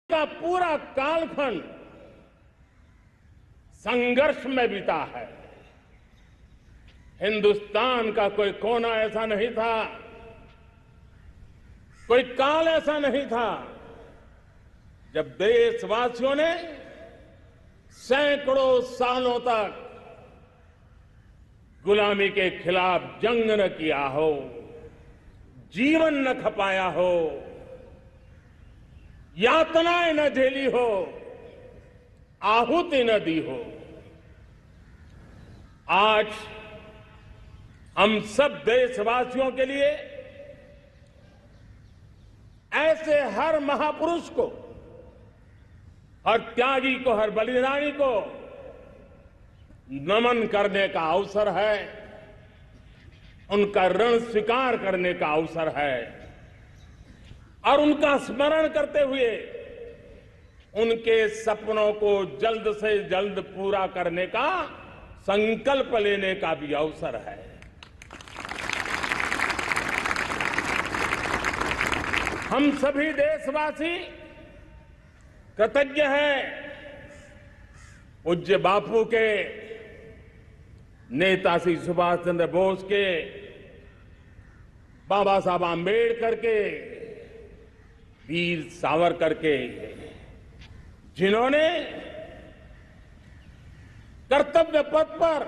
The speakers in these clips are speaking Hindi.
का पूरा कालखंड संघर्ष में बीता है। हिंदुस्तान का कोई कोना ऐसा नहीं था, कोई काल ऐसा नहीं था जब देशवासियों ने सैकड़ों सालों तक गुलामी के खिलाफ जंग न किया हो, जीवन न खपाया हो, यातनाएं न झेली हो, आहुति न दी हो। आज हम सब देशवासियों के लिए ऐसे हर महापुरुष को, हर त्यागी को, हर बलिदानी को नमन करने का अवसर है, उनका ऋण स्वीकार करने का अवसर है और उनका स्मरण करते हुए उनके सपनों को जल्द से जल्द पूरा करने का संकल्प लेने का भी अवसर है। हम सभी देशवासी कृतज्ञ हैं पूज्य बापू के, नेताजी सुभाष चंद्र बोस के, बाबा साहब आंबेडकर के, वीर सावरकर के, जिन्होंने कर्तव्य पथ पर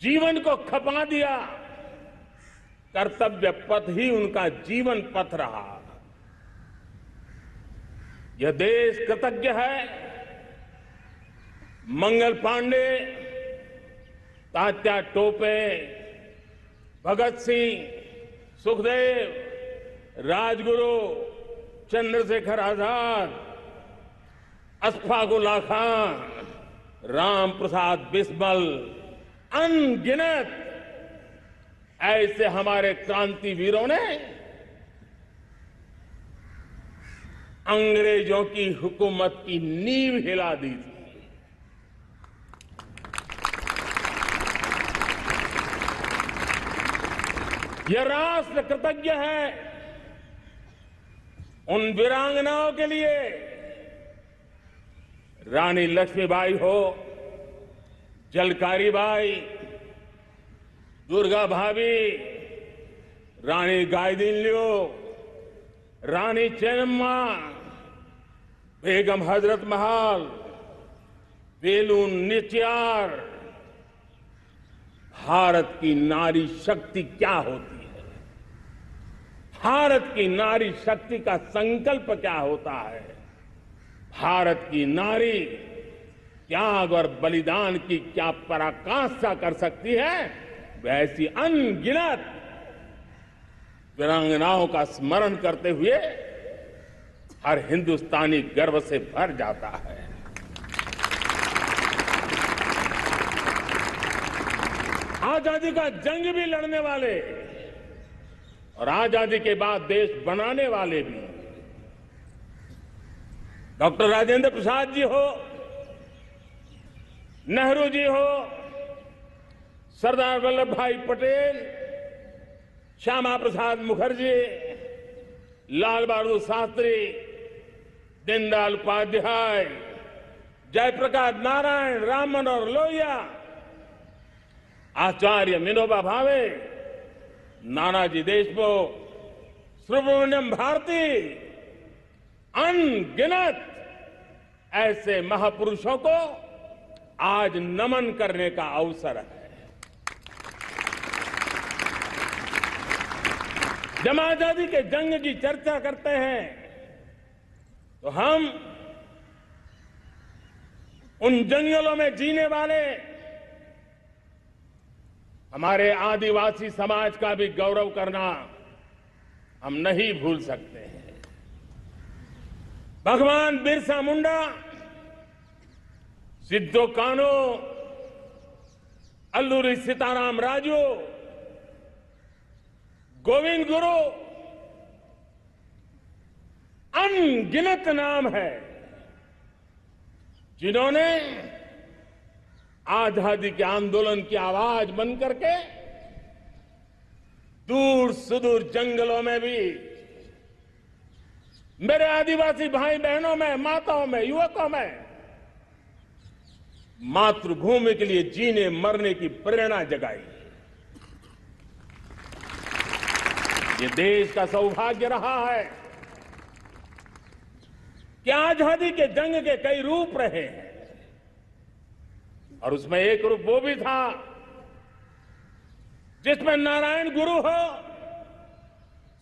जीवन को खपा दिया। कर्तव्य पथ ही उनका जीवन पथ रहा। यह देश कृतज्ञ है मंगल पांडे, तात्या टोपे, भगत सिंह, सुखदेव, राजगुरु, चंद्रशेखर आजाद, अशफाक उल्लाह खान, राम प्रसाद बिस्मिल, अनगिनत ऐसे हमारे क्रांति वीरों ने अंग्रेजों की हुकूमत की नींव हिला दी थी। यह राष्ट्र कृतज्ञ है उन वीरांगनाओं के लिए, रानी लक्ष्मीबाई हो, झलकारी बाई, दुर्गा भाभी, रानी गाइदिन्लियो, रानी चेन्नम्मा, बेगम हजरत महल, वेलू निचियार। भारत की नारी शक्ति क्या होती है, भारत की नारी शक्ति का संकल्प क्या होता है, भारत की नारी त्याग और बलिदान की क्या पराकाष्ठा कर सकती है, वैसी अनगिनत वीरांगनाओं का स्मरण करते हुए हर हिंदुस्तानी गर्व से भर जाता है। आजादी का जंग भी लड़ने वाले और आजादी के बाद देश बनाने वाले भी, डॉक्टर राजेंद्र प्रसाद जी हो, नेहरू जी हो, सरदार वल्लभ भाई पटेल, श्यामा प्रसाद मुखर्जी, लाल बहादुर शास्त्री, दीनदयाल उपाध्याय, जयप्रकाश नारायण, राम मनोहर लोहिया, आचार्य विनोबा भावे, नानाजी देशमुख, सुब्रमण्यम भारती, अनगिनत ऐसे महापुरुषों को आज नमन करने का अवसर है। जब आजादी के जंग की चर्चा करते हैं तो हम उन जंगलों में जीने वाले हमारे आदिवासी समाज का भी गौरव करना हम नहीं भूल सकते हैं। भगवान बिरसा मुंडा, सिद्धो कान्हू, अल्लूरी सीताराम राजू, गोविंद गुरु, अनगिनत नाम है जिन्होंने आजादी के आंदोलन की आवाज बन करके दूर सुदूर जंगलों में भी मेरे आदिवासी भाई बहनों में, माताओं में, युवकों में मातृभूमि के लिए जीने मरने की प्रेरणा जगाई। ये देश का सौभाग्य रहा है कि आजादी के जंग के कई रूप रहे हैं और उसमें एक रूप वो भी था जिसमें नारायण गुरु हो,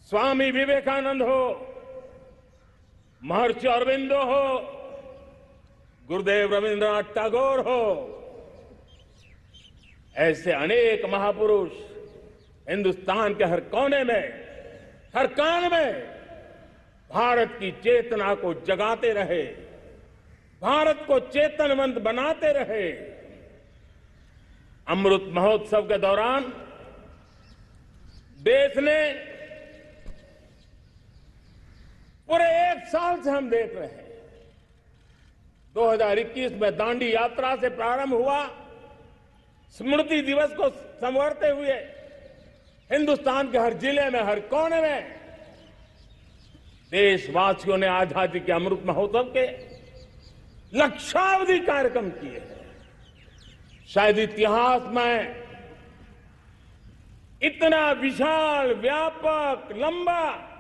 स्वामी विवेकानंद हो, महर्षि अरविंदो हो, गुरुदेव रविंद्रनाथ टैगोर हो, ऐसे अनेक महापुरुष हिंदुस्तान के हर कोने में, हर कान में भारत की चेतना को जगाते रहे, भारत को चेतनवंत बनाते रहे। अमृत महोत्सव के दौरान देश ने पूरे एक साल से हम देख रहे हैं, 2021 में दांडी यात्रा से प्रारंभ हुआ, स्मृति दिवस को संवारते हुए हिंदुस्तान के हर जिले में, हर कोने में देशवासियों ने आजादी के अमृत महोत्सव के लक्षावधि कार्यक्रम किए हैं। शायद इतिहास में इतना विशाल, व्यापक, लंबा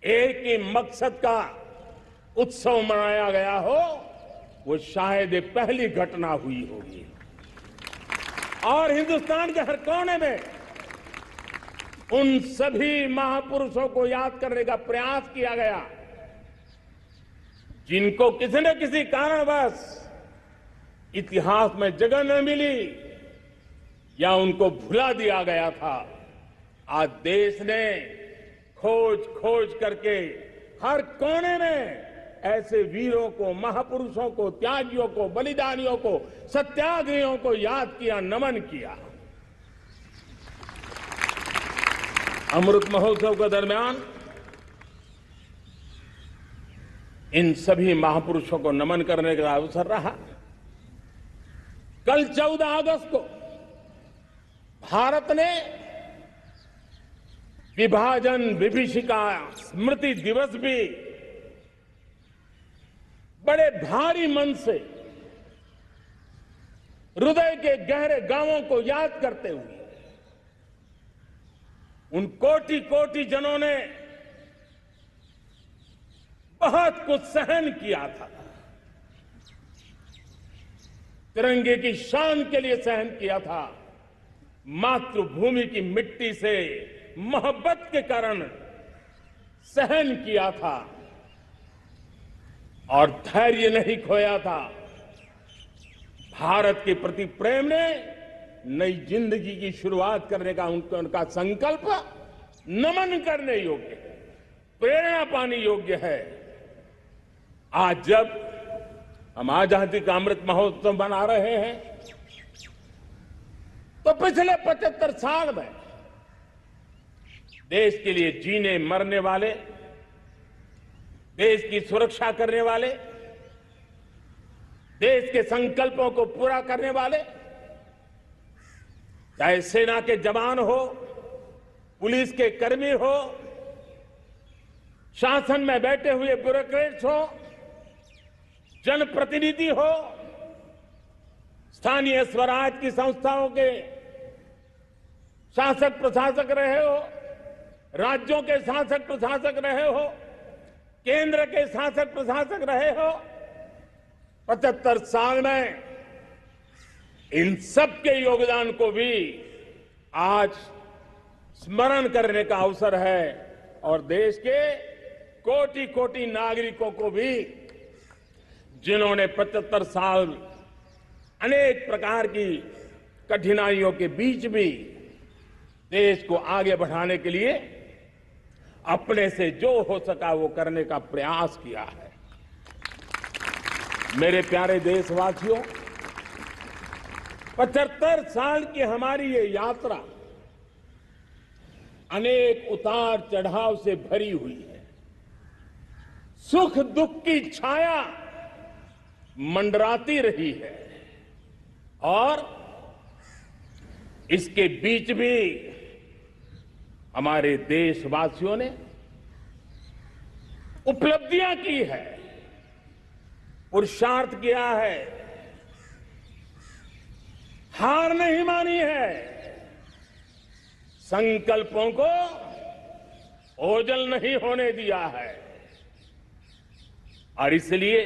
एक ही मकसद का उत्सव मनाया गया हो, वो शायद ये पहली घटना हुई होगी। और हिंदुस्तान के हर कोने में उन सभी महापुरुषों को याद करने का प्रयास किया गया जिनको किसी न किसी कारणवश इतिहास में जगह न मिली या उनको भुला दिया गया था। आज देश ने खोज खोज करके हर कोने में ऐसे वीरों को, महापुरुषों को, त्यागियों को, बलिदानियों को, सत्याग्रहियों को याद किया, नमन किया। अमृत महोत्सव के दरमियान इन सभी महापुरुषों को नमन करने का अवसर रहा। कल 14 अगस्त को भारत ने विभाजन विभीषिका स्मृति दिवस भी बड़े भारी मन से हृदय के गहरे गांवों को याद करते हुए उन कोटि कोटि जनों ने बहुत कुछ सहन किया था, तिरंगे की शान के लिए सहन किया था, मातृभूमि की मिट्टी से मोहब्बत के कारण सहन किया था और धैर्य नहीं खोया था। भारत के प्रति प्रेम ने नई जिंदगी की शुरुआत करने का उनका संकल्प नमन करने योग्य, प्रेरणा पाने योग्य है। आज जब हम आजादी का अमृत महोत्सव मना रहे हैं तो पिछले 75 साल में देश के लिए जीने मरने वाले, देश की सुरक्षा करने वाले, देश के संकल्पों को पूरा करने वाले, चाहे सेना के जवान हो, पुलिस के कर्मी हो, शासन में बैठे हुए ब्यूरोक्रेट्स हो, जनप्रतिनिधि हो, स्थानीय स्वराज की संस्थाओं के शासक प्रशासक रहे हो, राज्यों के शासक प्रशासक रहे हो, केंद्र के शासक प्रशासक रहे हो, 75 साल में इन सबके योगदान को भी आज स्मरण करने का अवसर है और देश के कोटि कोटि नागरिकों को भी जिन्होंने 75 साल अनेक प्रकार की कठिनाइयों के बीच भी देश को आगे बढ़ाने के लिए अपने से जो हो सका वो करने का प्रयास किया है। मेरे प्यारे देशवासियों, 75 साल की हमारी ये यात्रा अनेक उतार चढ़ाव से भरी हुई है। सुख दुख की छाया मंडराती रही है और इसके बीच भी हमारे देशवासियों ने उपलब्धियां की है, पुरुषार्थ किया है, हार नहीं मानी है, संकल्पों को ओझल नहीं होने दिया है। और इसलिए,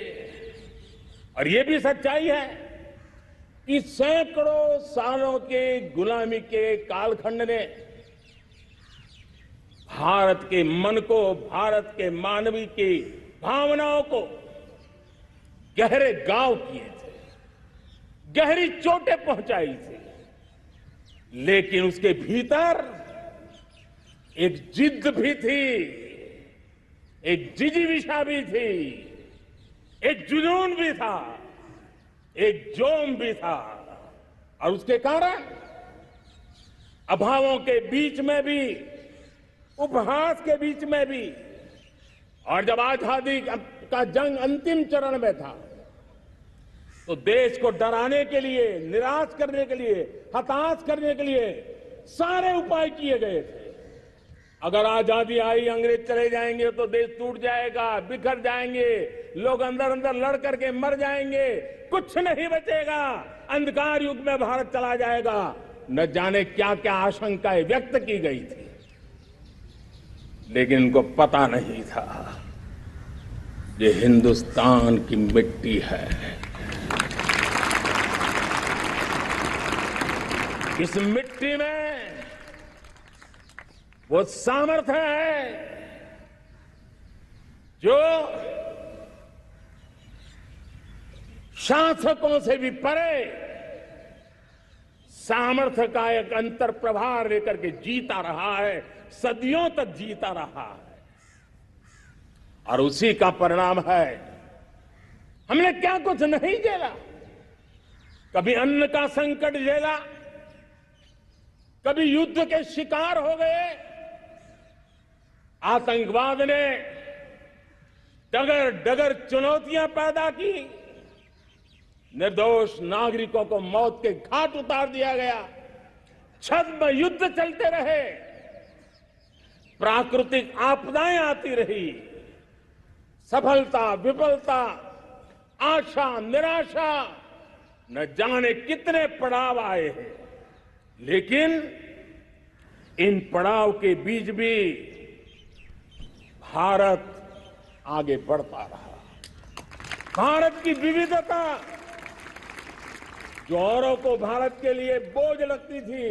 और ये भी सच्चाई है कि सैकड़ों सालों के गुलामी के कालखंड ने भारत के मन को, भारत के मानवीय की भावनाओं को गहरे घाव किए थे, गहरी चोटें पहुंचाई थी। लेकिन उसके भीतर एक जिद भी थी, एक जिजीविषा भी थी, एक जुनून भी था, एक जोम भी था। और उसके कारण अभावों के बीच में भी, उपहास के बीच में भी, और जब आजादी का जंग अंतिम चरण में था तो देश को डराने के लिए, निराश करने के लिए, हताश करने के लिए सारे उपाय किए गए थे। अगर आजादी आई, अंग्रेज चले जाएंगे तो देश टूट जाएगा, बिखर जाएंगे, लोग अंदर अंदर लड़ करके मर जाएंगे, कुछ नहीं बचेगा, अंधकार युग में भारत चला जाएगा। न जाने क्या क्या आशंकाएं व्यक्त की गई थी, लेकिन उनको पता नहीं था ये हिंदुस्तान की मिट्टी है। इस मिट्टी में वो सामर्थ्य है जो शासकों से भी परे सामर्थ्य का एक अंतर प्रभार लेकर के जीता रहा है, सदियों तक जीता रहा है। और उसी का परिणाम है, हमने क्या कुछ नहीं झेला। कभी अन्न का संकट झेला, कभी युद्ध के शिकार हो गए, आतंकवाद ने डगर डगर चुनौतियां पैदा की, निर्दोष नागरिकों को मौत के घाट उतार दिया गया, छद्म युद्ध चलते रहे, प्राकृतिक आपदाएं आती रही, सफलता विफलता, आशा निराशा, न जाने कितने पड़ाव आए हैं। लेकिन इन पड़ाव के बीच भी भारत आगे बढ़ता रहा। भारत की विविधता, जो औरों को भारत के लिए बोझ लगती थी,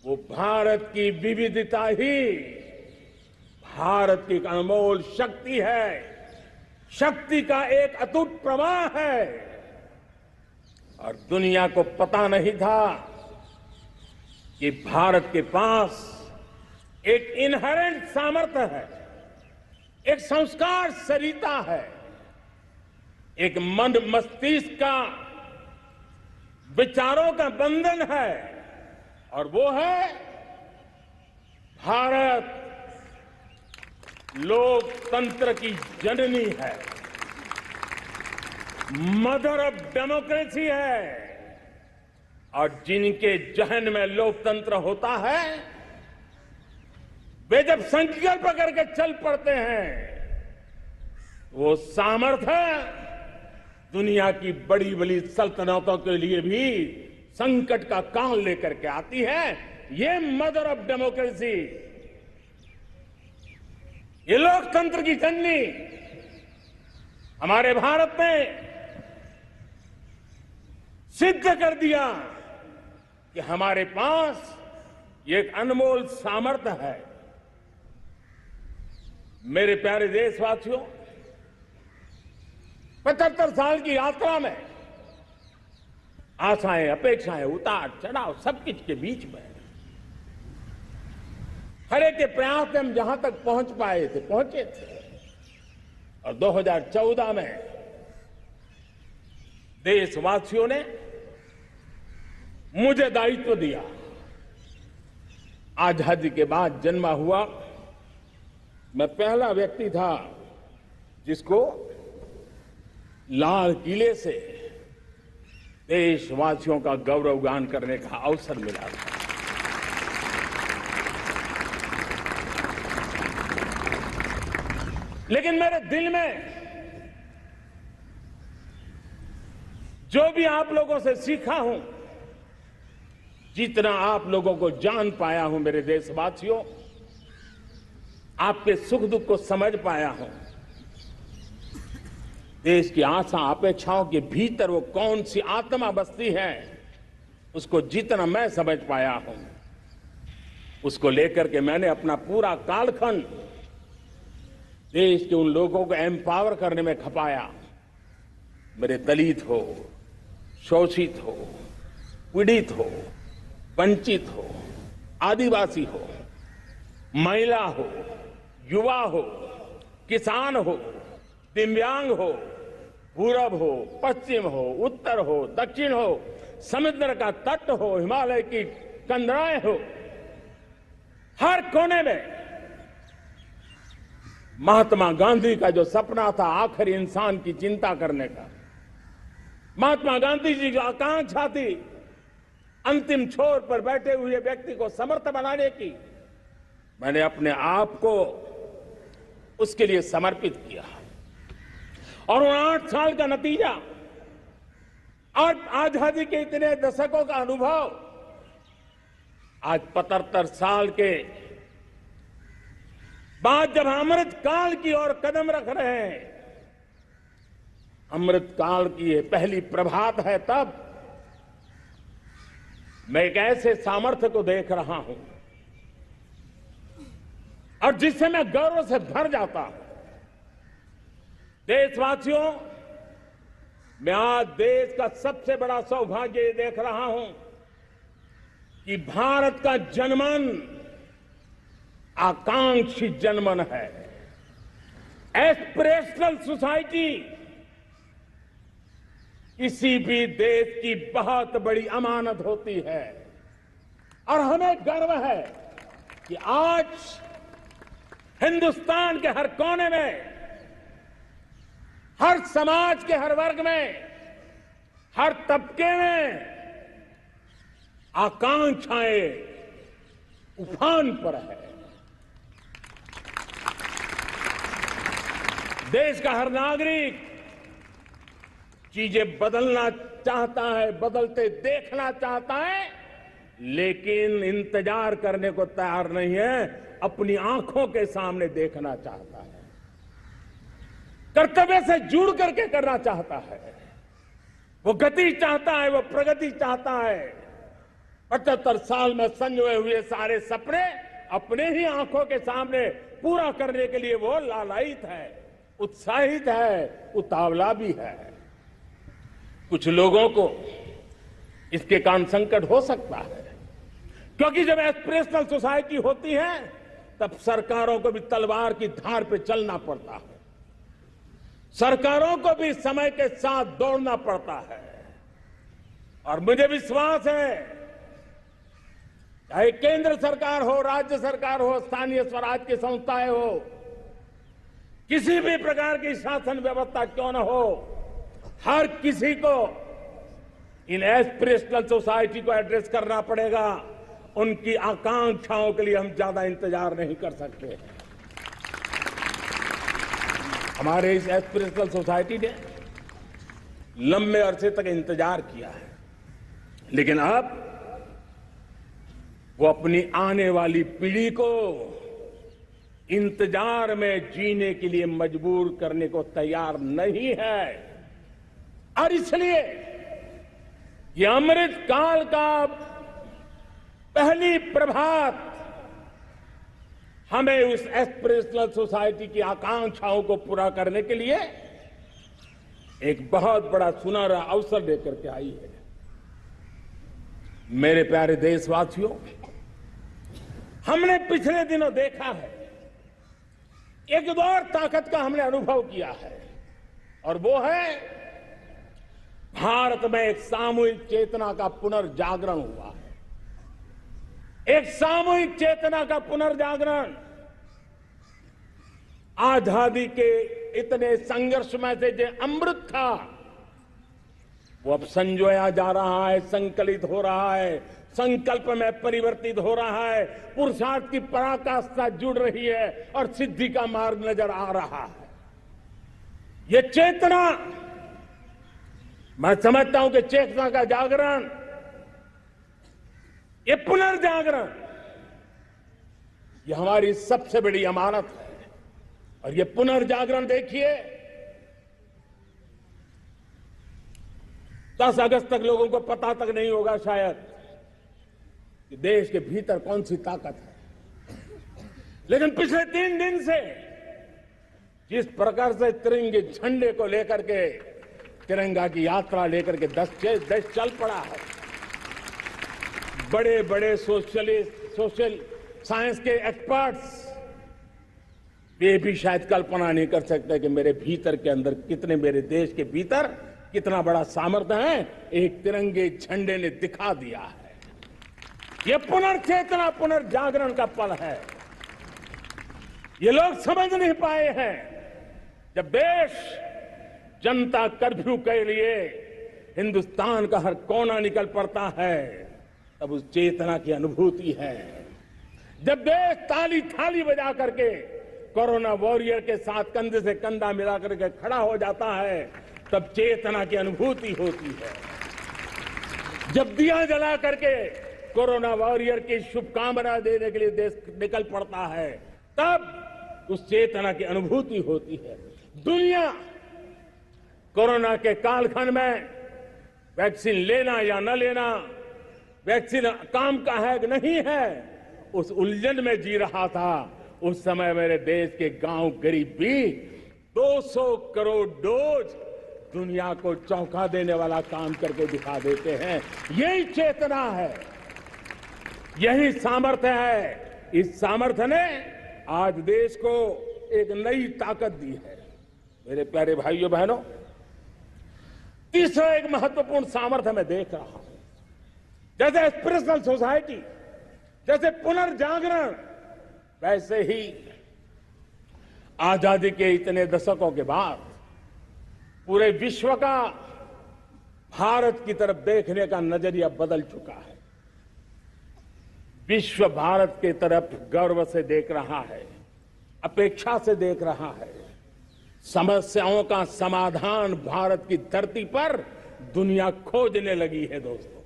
वो भारत की विविधता ही भारत की एक अनमोल शक्ति है, शक्ति का एक अटूट प्रवाह है। और दुनिया को पता नहीं था कि भारत के पास एक इनहेरेंट सामर्थ्य है, एक संस्कार सरिता है, एक मन मस्तिष्क का, विचारों का बंधन है, और वो है भारत लोकतंत्र की जननी है, मदर ऑफ डेमोक्रेसी है। और जिनके जहन में लोकतंत्र होता है, वे जब संकल्प करके चल पड़ते हैं, वो सामर्थ्य दुनिया की बड़ी बड़ी सल्तनतों के लिए भी संकट का काल लेकर के आती है। ये मदर ऑफ डेमोक्रेसी, ये लोकतंत्र की जननी हमारे भारत ने सिद्ध कर दिया कि हमारे पास ये एक अनमोल सामर्थ्य है। मेरे प्यारे देशवासियों, 75 साल की यात्रा में आशाएं, अपेक्षाएं, उतार चढ़ाव, सब कुछ के बीच में हर एक के प्रयास से हम जहां तक पहुंच पाए थे, पहुंचे थे। और 2014 में देशवासियों ने मुझे दायित्व दिया। आजादी के बाद जन्मा हुआ मैं पहला व्यक्ति था जिसको लाल किले से देशवासियों का गौरवगान करने का अवसर मिला था। लेकिन मेरे दिल में जो भी आप लोगों से सीखा हूं, जितना आप लोगों को जान पाया हूं मेरे देशवासियों, आपके सुख दुख को समझ पाया हूं, देश की आशा अपेक्षाओं के भीतर वो कौन सी आत्मा बसती है, उसको जितना मैं समझ पाया हूं, उसको लेकर के मैंने अपना पूरा कालखंड देश के उन लोगों को एम्पावर करने में खपाया। मेरे दलित हो, शोषित हो, पीड़ित हो, वंचित हो, आदिवासी हो, महिला हो, युवा हो, किसान हो, दिव्यांग हो, पूरब हो, पश्चिम हो, उत्तर हो, दक्षिण हो, समुद्र का तट हो, हिमालय की कंदराएं हो, हर कोने में महात्मा गांधी का जो सपना था आखिर इंसान की चिंता करने का, महात्मा गांधी जी की आकांक्षा थी अंतिम छोर पर बैठे हुए व्यक्ति को समर्थ बनाने की, मैंने अपने आप को उसके लिए समर्पित किया। और उन 8 साल का नतीजा और आजादी के इतने दशकों का अनुभव आज 75 साल के बाद जब अमृत काल की ओर कदम रख रहे हैं, अमृत काल की ये पहली प्रभात है, तब मैं एक ऐसे सामर्थ्य को देख रहा हूं और जिससे मैं गर्व से भर जाता हूं। देशवासियों, मैं आज देश का सबसे बड़ा सौभाग्य ये देख रहा हूं कि भारत का जनमन आकांक्षी जनमन है। एस्पिरेशनल सोसाइटी किसी भी देश की बहुत बड़ी अमानत होती है और हमें गर्व है कि आज हिंदुस्तान के हर कोने में, हर समाज के हर वर्ग में, हर तबके में आकांक्षाएं उफान पर है। देश का हर नागरिक चीजें बदलना चाहता है, बदलते देखना चाहता है, लेकिन इंतजार करने को तैयार नहीं है, अपनी आंखों के सामने देखना चाहता है, कर्तव्य से जुड़ करके करना चाहता है, वो गति चाहता है, वो प्रगति चाहता है। 75 साल में संजोए हुए सारे सपने अपने ही आंखों के सामने पूरा करने के लिए वो लालायित है, उत्साहित है, उतावला भी है। कुछ लोगों को इसके कारण संकट हो सकता है, क्योंकि जब एस्पिरेशनल सोसाइटी होती है तब सरकारों को भी तलवार की धार पे चलना पड़ता है, सरकारों को भी समय के साथ दौड़ना पड़ता है। और मुझे विश्वास है, चाहे केंद्र सरकार हो, राज्य सरकार हो, स्थानीय स्वराज की संस्थाएं हो, किसी भी प्रकार की शासन व्यवस्था क्यों न हो, हर किसी को इन एस्पिरेशनल सोसाइटी को एड्रेस करना पड़ेगा। उनकी आकांक्षाओं के लिए हम ज्यादा इंतजार नहीं कर सकते। हमारे इस एस्पिरेशनल सोसाइटी ने लंबे अरसे तक इंतजार किया है, लेकिन अब वो अपनी आने वाली पीढ़ी को इंतजार में जीने के लिए मजबूर करने को तैयार नहीं है। और इसलिए ये अमृत काल का पहली प्रभात हमें उस एस्पिरेशनल सोसाइटी की आकांक्षाओं को पूरा करने के लिए एक बहुत बड़ा सुनहरा अवसर लेकर के आई है। मेरे प्यारे देशवासियों, हमने पिछले दिनों देखा है, एक और ताकत का हमने अनुभव किया है, और वो है भारत में एक सामूहिक चेतना का पुनर्जागरण हुआ है। एक सामूहिक चेतना का पुनर्जागरण आजादी के इतने संघर्ष में से जो अमृत था, वो अब संजोया जा रहा है, संकलित हो रहा है, संकल्प में परिवर्तित हो रहा है, पुरुषार्थ की पराकाष्ठा जुड़ रही है और सिद्धि का मार्ग नजर आ रहा है। ये चेतना, मैं समझता हूं कि चेतना का जागरण, ये पुनर्जागरण, ये हमारी सबसे बड़ी अमानत है। और ये पुनर्जागरण देखिए, 10 अगस्त तक लोगों को पता तक नहीं होगा शायद कि देश के भीतर कौन सी ताकत है, लेकिन पिछले 3 दिन से जिस प्रकार से तिरंगे झंडे को लेकर के, तिरंगा की यात्रा लेकर के देश चल पड़ा है। बड़े बड़े सोशल साइंस के एक्सपर्ट्स वे भी शायद कल्पना नहीं कर सकते कि मेरे भीतर के अंदर कितने, मेरे देश के भीतर कितना बड़ा सामर्थ्य है, एक तिरंगे झंडे ने दिखा दिया है। यह पुनर्चेतना, पुनर्जागरण का पल है। ये लोग समझ नहीं पाए हैं। जब देश जनता कर्फ्यू के लिए हिंदुस्तान का हर कोना निकल पड़ता है, तब उस चेतना की अनुभूति है। जब देश ताली थाली बजा करके कोरोना वॉरियर के साथ कंधे से कंधा मिला करके खड़ा हो जाता है, तब चेतना की अनुभूति होती है। जब दिया जला करके कोरोना वॉरियर की शुभकामना देने के लिए देश निकल पड़ता है, तब उस चेतना की अनुभूति होती है। दुनिया कोरोना के कालखंड में वैक्सीन लेना या न लेना, वैक्सीन काम का है कि नहीं है, उस उलझन में जी रहा था। उस समय मेरे देश के गांव गरीब भी 200 करोड़ डोज दुनिया को चौंका देने वाला काम करके दिखा देते हैं। यही चेतना है, यही सामर्थ्य है। इस सामर्थ्य ने आज देश को एक नई ताकत दी है। मेरे प्यारे भाइयों बहनों, तीसरा एक महत्वपूर्ण सामर्थ्य मैं देख रहा हूं। जैसे एस्पिरेशनल सोसाइटी, जैसे पुनर्जागरण, वैसे ही आजादी के इतने दशकों के बाद पूरे विश्व का भारत की तरफ देखने का नजरिया बदल चुका है। विश्व भारत की तरफ गर्व से देख रहा है, अपेक्षा से देख रहा है। समस्याओं का समाधान भारत की धरती पर दुनिया खोजने लगी है। दोस्तों,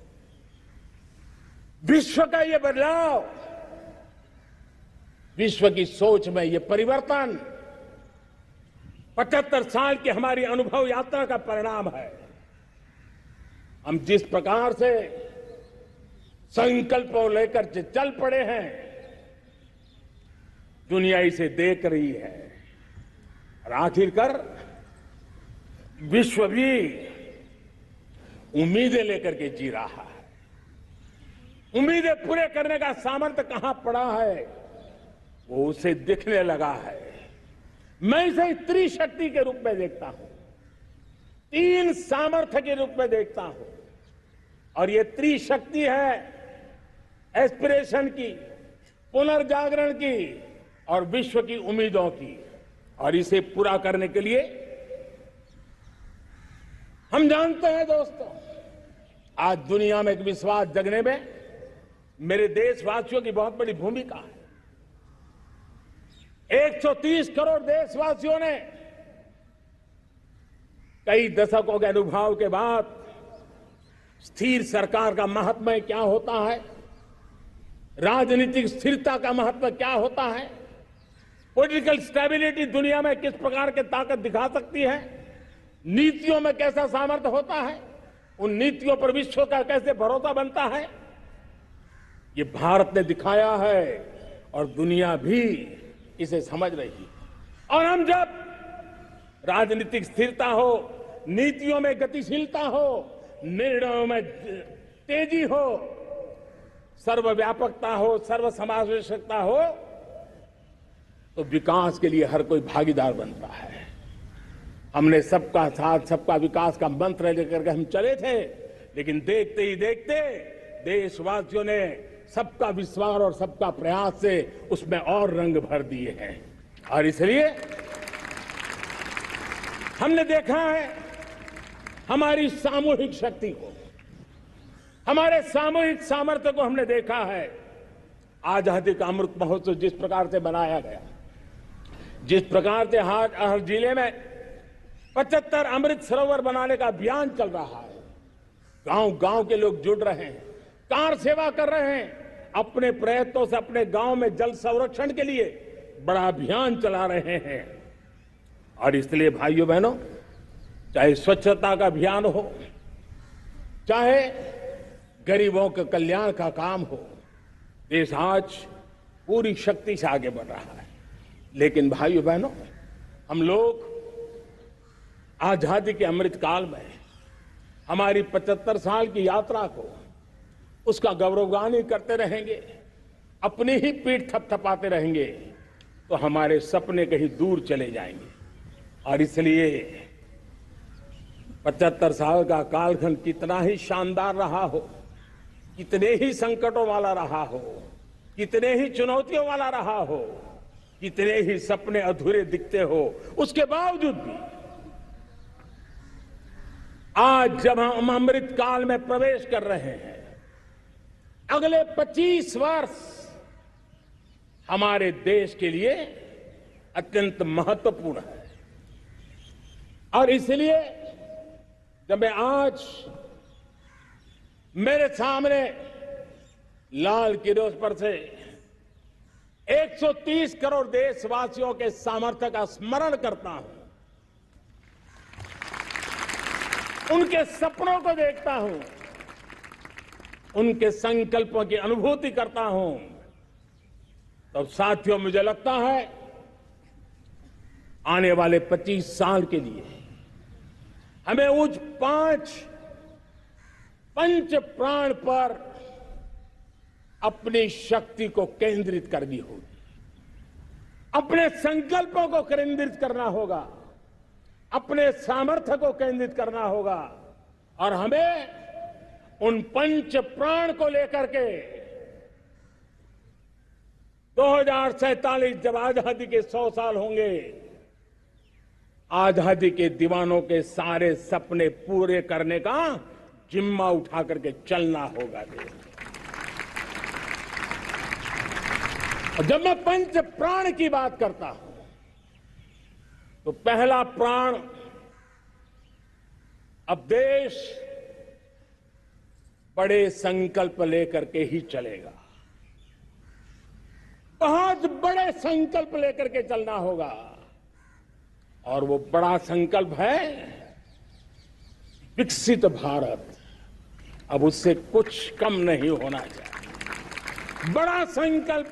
विश्व का ये बदलाव, विश्व की सोच में ये परिवर्तन 75 साल की हमारी अनुभव यात्रा का परिणाम है। हम जिस प्रकार से संकल्प को लेकर चल पड़े हैं, दुनिया इसे देख रही है और आखिरकार विश्व भी उम्मीदें लेकर के जी रहा है। उम्मीदें पूरे करने का सामर्थ्य कहां पड़ा है, वो उसे दिखने लगा है। मैं इसे त्रिशक्ति के रूप में देखता हूं, 3 सामर्थ्य के रूप में देखता हूं। और ये त्रिशक्ति है एस्पिरेशन की, पुनर्जागरण की और विश्व की उम्मीदों की। और इसे पूरा करने के लिए हम जानते हैं दोस्तों, आज दुनिया में एक विश्वास जगने में मेरे देशवासियों की बहुत बड़ी भूमिका है। 130 करोड़ देशवासियों ने कई दशकों के अनुभव के बाद स्थिर सरकार का महत्व क्या होता है, राजनीतिक स्थिरता का महत्व क्या होता है, पॉलिटिकल स्टेबिलिटी दुनिया में किस प्रकार की ताकत दिखा सकती है, नीतियों में कैसा सामर्थ्य होता है, उन नीतियों पर विश्व का कैसे भरोसा बनता है, ये भारत ने दिखाया है और दुनिया भी इसे समझ रही है। और हम जब राजनीतिक स्थिरता हो, नीतियों में गतिशीलता हो, निर्णयों में तेजी हो, सर्वव्यापकता हो, सर्वसमावेशकता हो, तो विकास के लिए हर कोई भागीदार बनता है। हमने सबका साथ सबका विकास का मंत्र लेकर के हम चले थे, लेकिन देखते ही देखते देशवासियों ने सबका विश्वास और सबका प्रयास से उसमें और रंग भर दिए हैं। और इसलिए हमने देखा है हमारी सामूहिक शक्ति को, हमारे सामूहिक सामर्थ्य को हमने देखा है। आजादी का अमृत महोत्सव जिस प्रकार से बनाया गया, जिस प्रकार से हर जिले में 75 अमृत सरोवर बनाने का अभियान चल रहा है, गांव गांव के लोग जुड़ रहे हैं, कार सेवा कर रहे हैं, अपने प्रयत्नों से अपने गांव में जल संरक्षण के लिए बड़ा अभियान चला रहे हैं। और इसलिए भाइयों बहनों, चाहे स्वच्छता का अभियान हो, चाहे गरीबों के कल्याण का काम हो, देश आज पूरी शक्ति से आगे बढ़ रहा है। लेकिन भाइयों बहनों, हम लोग आजादी के अमृत काल में हमारी 75 साल की यात्रा को, उसका गौरवगान करते रहेंगे, अपनी ही पीठ थपथपाते रहेंगे, तो हमारे सपने कहीं दूर चले जाएंगे। और इसलिए 75 साल का कालखंड कितना ही शानदार रहा हो, कितने ही संकटों वाला रहा हो, कितने ही चुनौतियों वाला रहा हो, कितने ही सपने अधूरे दिखते हो, उसके बावजूद भी आज जब हम अमृत काल में प्रवेश कर रहे हैं, अगले 25 वर्ष हमारे देश के लिए अत्यंत महत्वपूर्ण है। और इसलिए जब मैं आज मेरे सामने लाल किले पर से 130 करोड़ देशवासियों के सामर्थ्य का स्मरण करता हूं, उनके सपनों को देखता हूं, उनके संकल्पों की अनुभूति करता हूं, तब साथियों मुझे लगता है आने वाले 25 साल के लिए हमें उस 5 पंच प्राण पर अपनी शक्ति को केंद्रित करनी होगी, अपने संकल्पों को केंद्रित करना होगा, अपने सामर्थ्य को केंद्रित करना होगा। और हमें उन पंच प्राण को लेकर के 2047 जब आजादी के 100 साल होंगे, आजादी के दीवानों के सारे सपने पूरे करने का जिम्मा उठा करके चलना होगा। और जब मैं पंच प्राण की बात करता हूं, तो पहला प्राण, अब देश बड़े संकल्प लेकर के ही चलेगा, बहुत बड़े संकल्प लेकर के चलना होगा। और वो बड़ा संकल्प है विकसित भारत। अब उससे कुछ कम नहीं होना चाहिए, बड़ा संकल्प।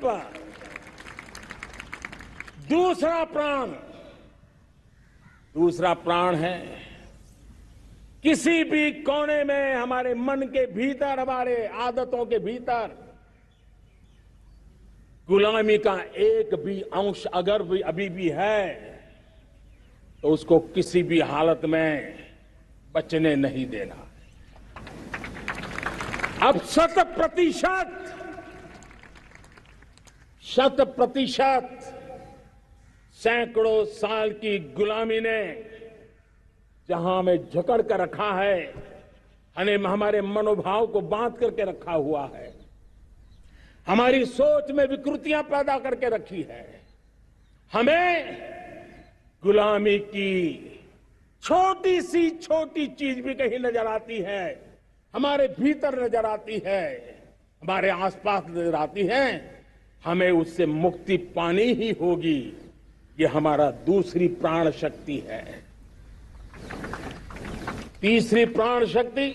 दूसरा प्राण है किसी भी कोने में हमारे मन के भीतर, हमारे आदतों के भीतर गुलामी का एक भी अंश अगर भी अभी भी है, तो उसको किसी भी हालत में बचने नहीं देना। अब 100% सैकड़ों साल की गुलामी ने जहां हमें जकड़ कर रखा है, हमारे मनोभाव को बांध करके रखा हुआ है, हमारी सोच में विकृतियां पैदा करके रखी है, हमें गुलामी की छोटी चीज भी कहीं नजर आती है, हमारे भीतर नजर आती है, हमारे आसपास नजर आती है, हमें उससे मुक्ति पानी ही होगी। ये हमारा दूसरी प्राण शक्ति है। तीसरी प्राण शक्ति,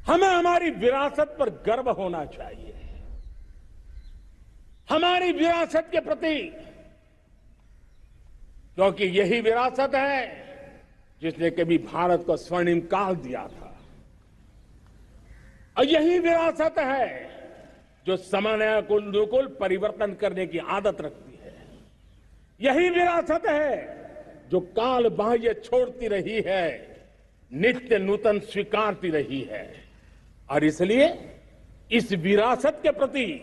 हमें हमारी विरासत पर गर्व होना चाहिए, हमारी विरासत के प्रति, क्योंकि यही विरासत है जिसने कभी भारत को स्वर्णिम काल दिया था, और यही विरासत है जो समय को अनुकूल परिवर्तन करने की आदत रखती है, यही विरासत है जो काल बाह्य छोड़ती रही है, नित्य नूतन स्वीकारती रही है। और इसलिए इस विरासत के प्रति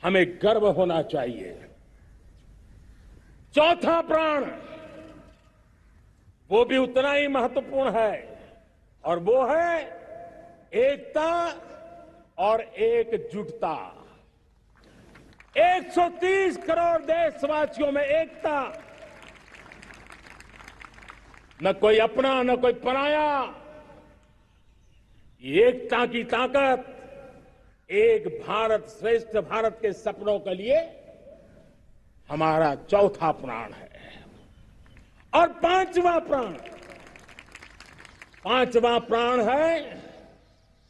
हमें गर्व होना चाहिए। चौथा प्राण, वो भी उतना ही महत्वपूर्ण है, और वो है एकता और एकजुटता। 130 करोड़ देशवासियों में एकता, न कोई अपना न कोई पराया। एकता की ताकत एक भारत श्रेष्ठ भारत के सपनों के लिए हमारा चौथा प्राण है। और पांचवा प्राण है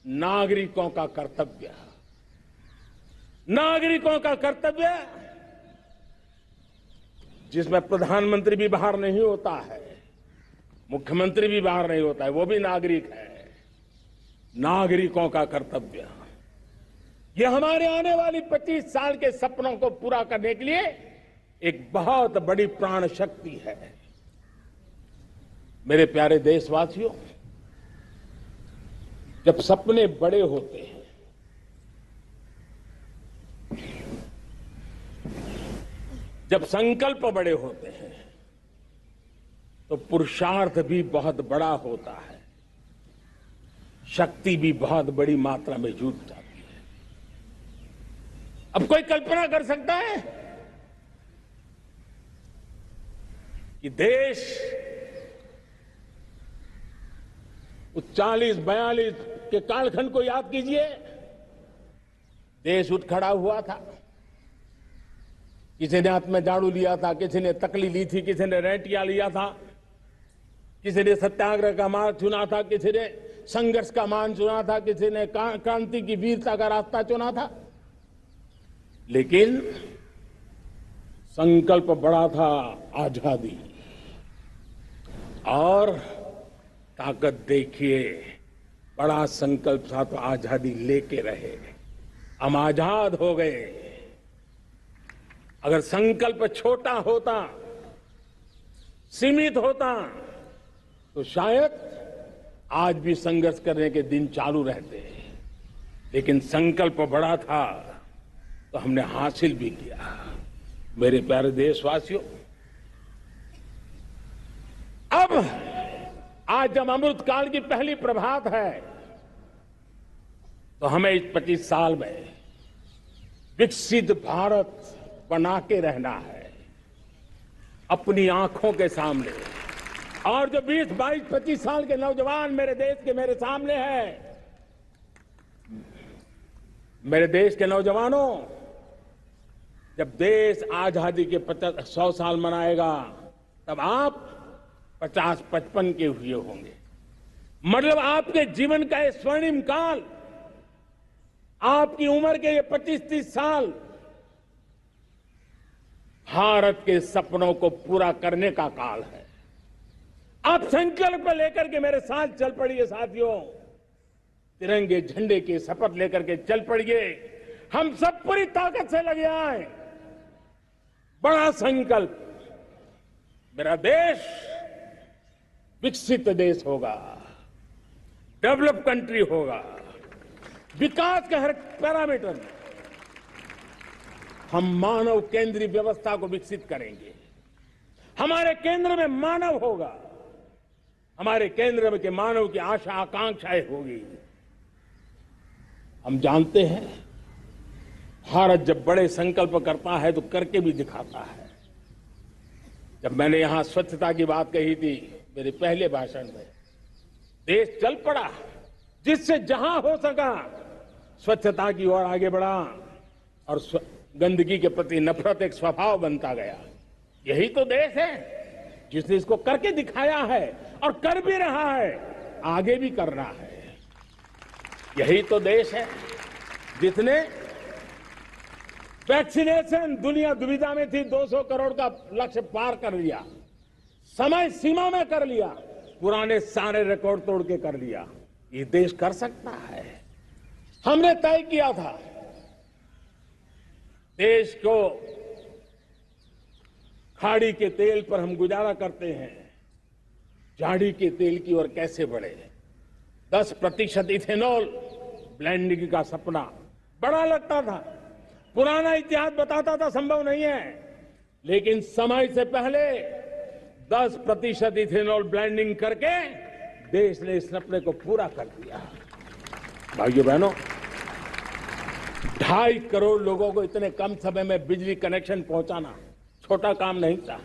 नागरिकों का कर्तव्य। नागरिकों का कर्तव्य जिसमें प्रधानमंत्री भी बाहर नहीं होता है, मुख्यमंत्री भी बाहर नहीं होता है, वो भी नागरिक है। नागरिकों का कर्तव्य, यह हमारे आने वाली 25 साल के सपनों को पूरा करने के लिए एक बहुत बड़ी प्राण शक्ति है। मेरे प्यारे देशवासियों, जब सपने बड़े होते हैं, जब संकल्प बड़े होते हैं, तो पुरुषार्थ भी बहुत बड़ा होता है, शक्ति भी बहुत बड़ी मात्रा में जुट जाती है। अब कोई कल्पना कर सकता है कि देश उस 40-42 के कालखंड को याद कीजिए। देश उठ खड़ा हुआ था, किसी ने हाथ में झाड़ू लिया था, किसी ने तकली ली थी, किसी ने रेंटिया लिया था, किसी ने सत्याग्रह का मार्ग चुना था, किसी ने संघर्ष का मान चुना था, किसी ने क्रांति की वीरता का रास्ता चुना था। लेकिन संकल्प बड़ा था, आजादी। और ताकत देखिए, बड़ा संकल्प था तो आजादी लेके रहे, हम आजाद हो गए। अगर संकल्प छोटा होता, सीमित होता, तो शायद आज भी संघर्ष करने के दिन चालू रहते। लेकिन संकल्प बड़ा था तो हमने हासिल भी किया। मेरे प्यारे देशवासियों, अब आज जब अमृत काल की पहली प्रभात है, तो हमें इस 25 साल में विकसित भारत बना के रहना है, अपनी आंखों के सामने। और जो 20, 22, 25 साल के नौजवान मेरे देश के मेरे सामने हैं, मेरे देश के नौजवानों, जब देश आजादी के 100 साल मनाएगा, तब आप 50-55 के हुए होंगे। मतलब आपके जीवन का ये स्वर्णिम काल, आपकी उम्र के ये 25-30 साल भारत के सपनों को पूरा करने का काल है। आप संकल्प लेकर के मेरे साथ चल पड़िए साथियों, तिरंगे झंडे की शपथ लेकर के चल पड़िए। हम सब पूरी ताकत से लगे आए। बड़ा संकल्प, मेरा देश विकसित देश होगा, डेवलप कंट्री होगा। विकास के हर पैरामीटर में हम मानव केंद्रीय व्यवस्था को विकसित करेंगे। हमारे केंद्र में मानव होगा, हमारे केंद्र में के मानव की आशा आकांक्षाएं होगी। हम जानते हैं, भारत जब बड़े संकल्प करता है तो करके भी दिखाता है। जब मैंने यहां स्वच्छता की बात कही थी मेरे पहले भाषण में, देश चल पड़ा, जिससे जहां हो सका स्वच्छता की ओर आगे बढ़ा, और गंदगी के प्रति नफरत एक स्वभाव बनता गया। यही तो देश है जिसने इसको करके दिखाया है, और कर भी रहा है, आगे भी करना है। यही तो देश है जिसने वैक्सीनेशन, दुनिया दुविधा में थी, 200 करोड़ का लक्ष्य पार कर लिया, समय सीमा में कर लिया, पुराने सारे रिकॉर्ड तोड़ के कर लिया। ये देश कर सकता है। हमने तय किया था देश को, खाड़ी के तेल पर हम गुजारा करते हैं, झाड़ी के तेल की ओर कैसे बढ़े। 10% इथेनॉल ब्लेंडिंग का सपना बड़ा लगता था, पुराना इतिहास बताता था संभव नहीं है, लेकिन समय से पहले 10% इथेनॉल ब्लेंडिंग करके देश ने इस सपने को पूरा कर दिया। भाइयों बहनों, 2.5 करोड़ लोगों को इतने कम समय में बिजली कनेक्शन पहुंचाना छोटा काम नहीं था।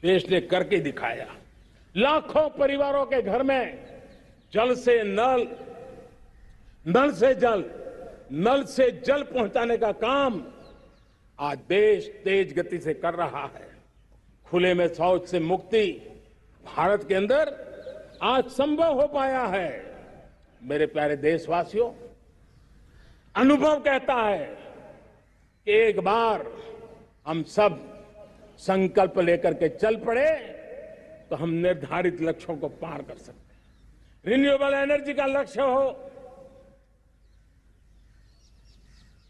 देश ने करके दिखाया। लाखों परिवारों के घर में जल से नल, नल से जल, नल से जल पहुंचाने का काम आज देश तेज गति से कर रहा है। खुले में शौच से मुक्ति भारत के अंदर आज संभव हो पाया है। मेरे प्यारे देशवासियों, अनुभव कहता है कि एक बार हम सब संकल्प लेकर के चल पड़े तो हम निर्धारित लक्ष्यों को पार कर सकते हैं। रिन्यूएबल एनर्जी का लक्ष्य हो,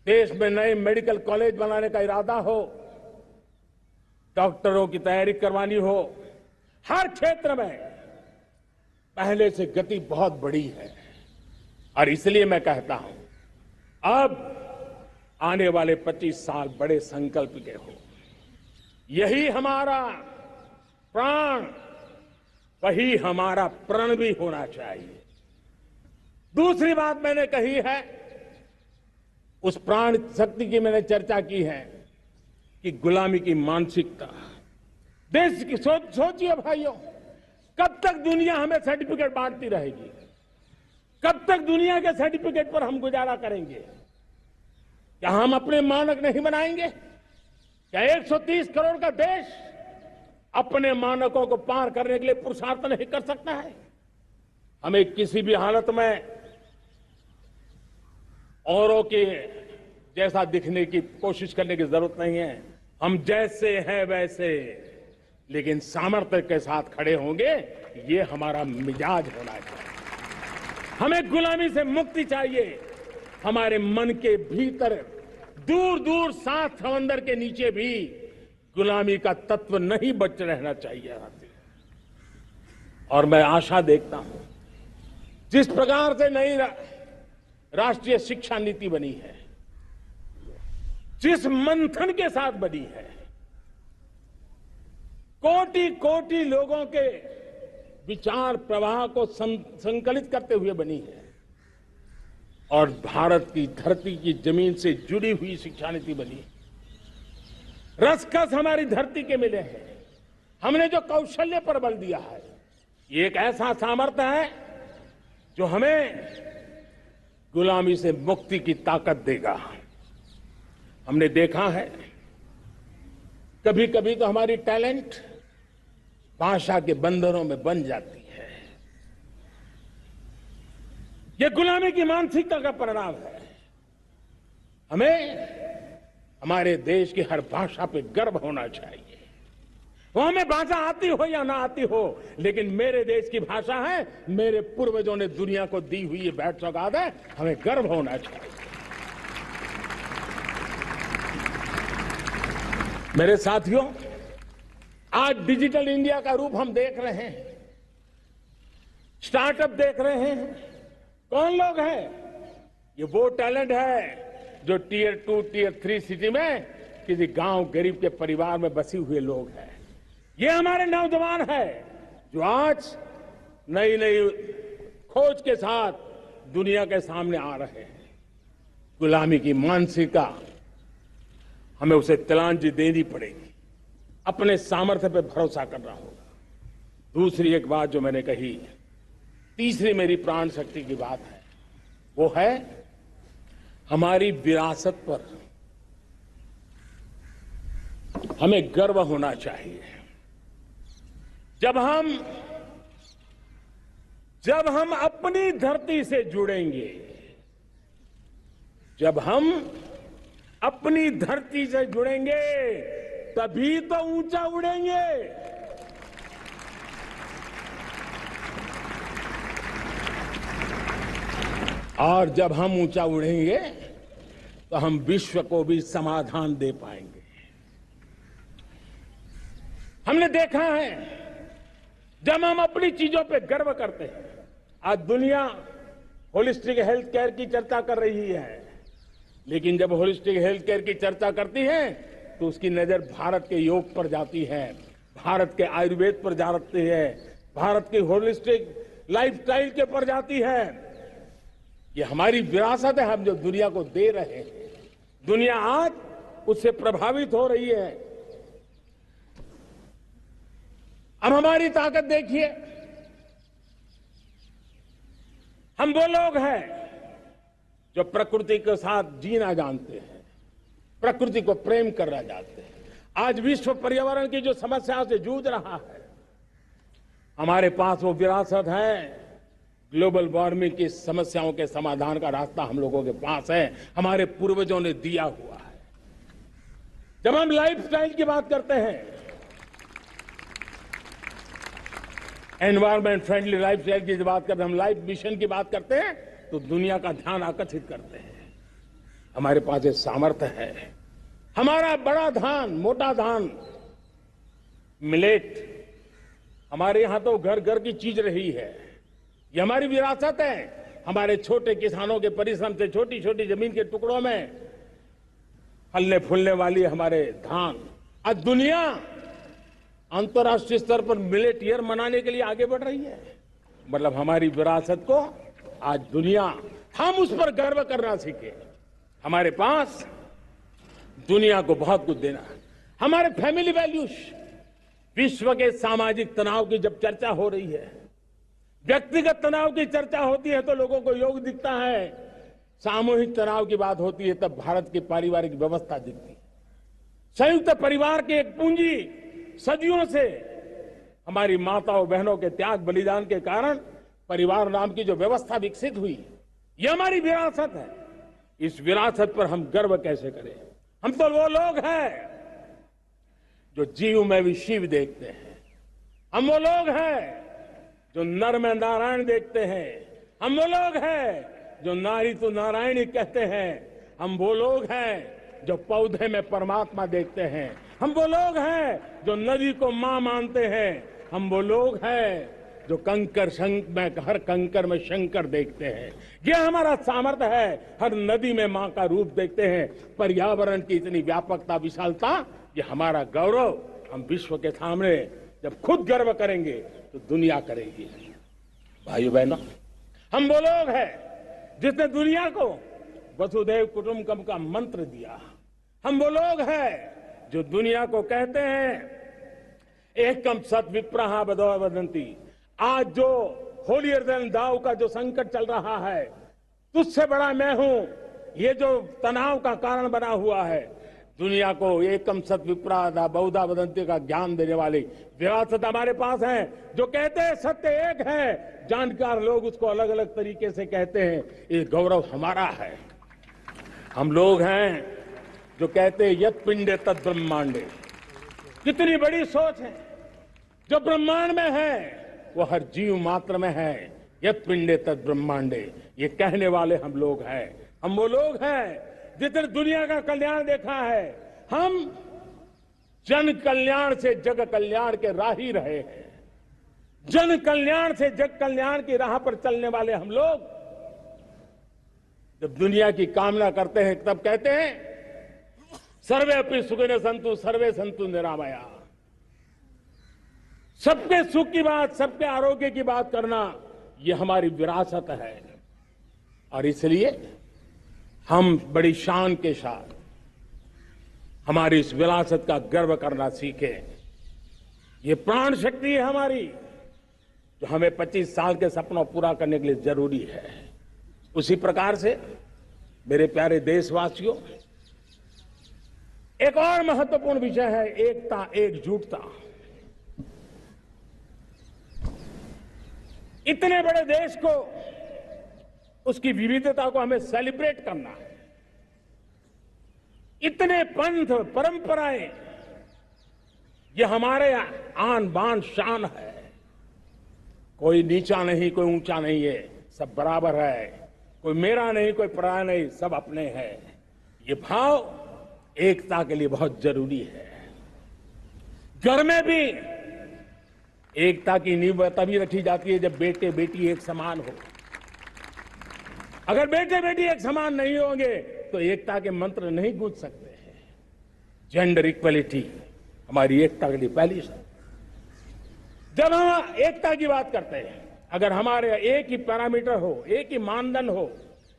देश में नए मेडिकल कॉलेज बनाने का इरादा हो, डॉक्टरों की तैयारी करवानी हो, हर क्षेत्र में पहले से गति बहुत बड़ी है। और इसलिए मैं कहता हूं, अब आने वाले 25 साल बड़े संकल्प के हो। यही हमारा प्राण, वही हमारा प्रण भी होना चाहिए। दूसरी बात मैंने कही है, उस प्राण शक्ति की मैंने चर्चा की है कि गुलामी की मानसिकता। देश की सोचिए भाइयों, कब तक दुनिया हमें सर्टिफिकेट बांटती रहेगी? कब तक दुनिया के सर्टिफिकेट पर हम गुजारा करेंगे? क्या हम अपने मानक नहीं बनाएंगे? क्या 130 करोड़ का देश अपने मानकों को पार करने के लिए पुरुषार्थ नहीं कर सकता है? हमें किसी भी हालत में औरों के जैसा दिखने की कोशिश करने की जरूरत नहीं है। हम जैसे हैं वैसे, लेकिन सामर्थ्य के साथ खड़े होंगे, ये हमारा मिजाज होना चाहिए। हमें गुलामी से मुक्ति चाहिए। हमारे मन के भीतर दूर दूर 7 समंदर के नीचे भी गुलामी का तत्व नहीं बच रहना चाहिए। और मैं आशा देखता हूं, जिस प्रकार से नई राष्ट्रीय शिक्षा नीति बनी है, जिस मंथन के साथ बनी है, कोटि कोटि लोगों के विचार प्रवाह को संकलित करते हुए बनी है, और भारत की धरती की जमीन से जुड़ी हुई शिक्षा नीति बनी। रसकस हमारी धरती के मिले हैं। हमने जो कौशल्य पर बल दिया है, ये एक ऐसा सामर्थ्य है जो हमें गुलामी से मुक्ति की ताकत देगा। हमने देखा है, कभी कभी तो हमारी टैलेंट भाषा के बंधनों में बन जाती है। यह गुलामी की मानसिकता का परिणाम है। हमें हमारे देश की हर भाषा पे गर्व होना चाहिए। वो हमें भाषा आती हो या ना आती हो, लेकिन मेरे देश की भाषा है, मेरे पूर्वजों ने दुनिया को दी हुई भेंट सौगात है, हमें गर्व होना चाहिए। मेरे साथियों, आज डिजिटल इंडिया का रूप हम देख रहे हैं, स्टार्टअप देख रहे हैं। कौन लोग हैं? ये वो टैलेंट है जो टियर 2, टियर 3 सिटी में किसी गांव गरीब के परिवार में बसे हुए लोग हैं। ये हमारे नौजवान हैं जो आज नई नई खोज के साथ दुनिया के सामने आ रहे हैं। गुलामी की मानसिकता हमें उसे तिलांजलि देनी पड़ेगी। अपने सामर्थ्य पे भरोसा करना होगा। दूसरी एक बात जो मैंने कही, तीसरी मेरी प्राण शक्ति की बात है, वो है हमारी विरासत पर हमें गर्व होना चाहिए। जब हम अपनी धरती से जुड़ेंगे, जब हम अपनी धरती से जुड़ेंगे, तभी तो ऊंचा उड़ेंगे। और जब हम ऊंचा उड़ेंगे तो हम विश्व को भी समाधान दे पाएंगे। हमने देखा है, जब हम अपनी चीजों पे गर्व करते हैं, आज दुनिया होलिस्टिक हेल्थ केयर की चर्चा कर रही है, लेकिन जब होलिस्टिक हेल्थ केयर की चर्चा करती है तो उसकी नजर भारत के योग पर जाती है, भारत के आयुर्वेद पर जाती है, भारत की होलिस्टिक लाइफस्टाइल के पर जाती है। ये हमारी विरासत है, हम जो दुनिया को दे रहे हैं। दुनिया आज उससे प्रभावित हो रही है। अब हमारी ताकत देखिए, हम वो लोग हैं जो प्रकृति के साथ जीना जानते हैं, प्रकृति को प्रेम करना जानते हैं। आज विश्व पर्यावरण की जो समस्याओं से जूझ रहा है, हमारे पास वो विरासत है। ग्लोबल वार्मिंग की समस्याओं के समाधान का रास्ता हम लोगों के पास है, हमारे पूर्वजों ने दिया हुआ है। जब हम लाइफस्टाइल की बात करते हैं, एनवायरमेंट फ्रेंडली लाइफस्टाइल की बात करते हैं, हम लाइफ मिशन की बात करते हैं, तो दुनिया का ध्यान आकर्षित करते हैं। हमारे पास एक सामर्थ्य है। हमारा बड़ा धान, मोटा धान, मिलेट, हमारे यहां तो घर घर की चीज रही है। ये हमारी विरासत है। हमारे छोटे किसानों के परिश्रम से छोटी छोटी जमीन के टुकड़ों में फलने फूलने वाली हमारे धान। आज दुनिया अंतर्राष्ट्रीय स्तर पर मिलेट ईयर मनाने के लिए आगे बढ़ रही है। मतलब हमारी विरासत को आज दुनिया, हम उस पर गर्व करना सीखे। हमारे पास दुनिया को बहुत कुछ देना है। हमारे फैमिली वैल्यूज, विश्व के सामाजिक तनाव की जब चर्चा हो रही है, व्यक्तिगत तनाव की चर्चा होती है तो लोगों को योग दिखता है, सामूहिक तनाव की बात होती है तब भारत की पारिवारिक व्यवस्था दिखती है। संयुक्त परिवार की एक पूंजी सदियों से हमारी माताओं बहनों के त्याग बलिदान के कारण परिवार नाम की जो व्यवस्था विकसित हुई, ये हमारी विरासत है। इस विरासत पर हम गर्व कैसे करें? हम तो वो लोग हैं जो जीव में भी शिव देखते हैं। हम वो लोग हैं जो नर में नारायण देखते हैं। हम वो लोग हैं जो नारी तो नारायणी कहते हैं। हम वो लोग हैं जो पौधे में परमात्मा देखते हैं। हम वो लोग हैं जो नदी को मां मानते हैं। हम वो लोग हैं जो हर कंकर में शंकर देखते हैं। ये हमारा सामर्थ्य है। हर नदी में मां का रूप देखते हैं। पर्यावरण की इतनी व्यापकता, विशालता, ये हमारा गौरव। हम विश्व के सामने जब खुद गर्व करेंगे तो दुनिया करेगी। भाइयों बहनों, हम वो लोग हैं जिसने दुनिया को वसुधैव कुटुंबकम का मंत्र दिया। हम वो लोग हैं जो दुनिया को कहते हैं एकम सत विप्रहा वदंती। आज जो होलियर देन दाव का जो संकट चल रहा है, तुझसे बड़ा मैं हूं, ये जो तनाव का कारण बना हुआ है, दुनिया को एकम सत विप्रा बहुधा वदंती का ज्ञान देने वाली विरासत हमारे पास है। जो कहते हैं सत्य एक है, जानकार लोग उसको अलग अलग तरीके से कहते हैं। ये गौरव हमारा है। हम लोग हैं जो कहते हैं यत पिंडे तद ब्रह्मांडे। कितनी बड़ी सोच है। जो ब्रह्मांड में है वो हर जीव मात्र में है। यत पिंडे तद ब्रह्मांडे, ये कहने वाले हम लोग हैं। हम वो लोग हैं जितने दुनिया का कल्याण देखा है। हम जन कल्याण से जग कल्याण के राही रहे हैं। जन कल्याण से जग कल्याण की राह पर चलने वाले हम लोग जब दुनिया की कामना करते हैं तब कहते हैं सर्वे अपनी सुखिनो संतु सर्वे संतु निरामया। सबके सुख की बात, सबके आरोग्य की बात करना, ये हमारी विरासत है। और इसलिए हम बड़ी शान के साथ हमारी इस विरासत का गर्व करना सीखें। ये प्राण शक्ति है हमारी, जो हमें 25 साल के सपनों पूरा करने के लिए जरूरी है। उसी प्रकार से मेरे प्यारे देशवासियों, एक और महत्वपूर्ण विषय है एकता, एकजुटता। इतने बड़े देश को, उसकी विविधता को हमें सेलिब्रेट करना है। इतने पंथ परंपराएं, ये हमारे आन बान शान है। कोई नीचा नहीं, कोई ऊंचा नहीं है, सब बराबर है। कोई मेरा नहीं, कोई पराया नहीं, सब अपने हैं। ये भाव एकता के लिए बहुत जरूरी है। घर में भी एकता की नींव तभी रखी जाती है जब बेटे बेटी एक समान हो। अगर बेटे बेटी एक समान नहीं होंगे तो एकता के मंत्र नहीं गूंज सकते हैं। जेंडर इक्वलिटी हमारी एकता के लिए पहली शर्त। जब हम एकता की बात करते हैं, अगर हमारे एक ही पैरामीटर हो, एक ही मानदंड हो,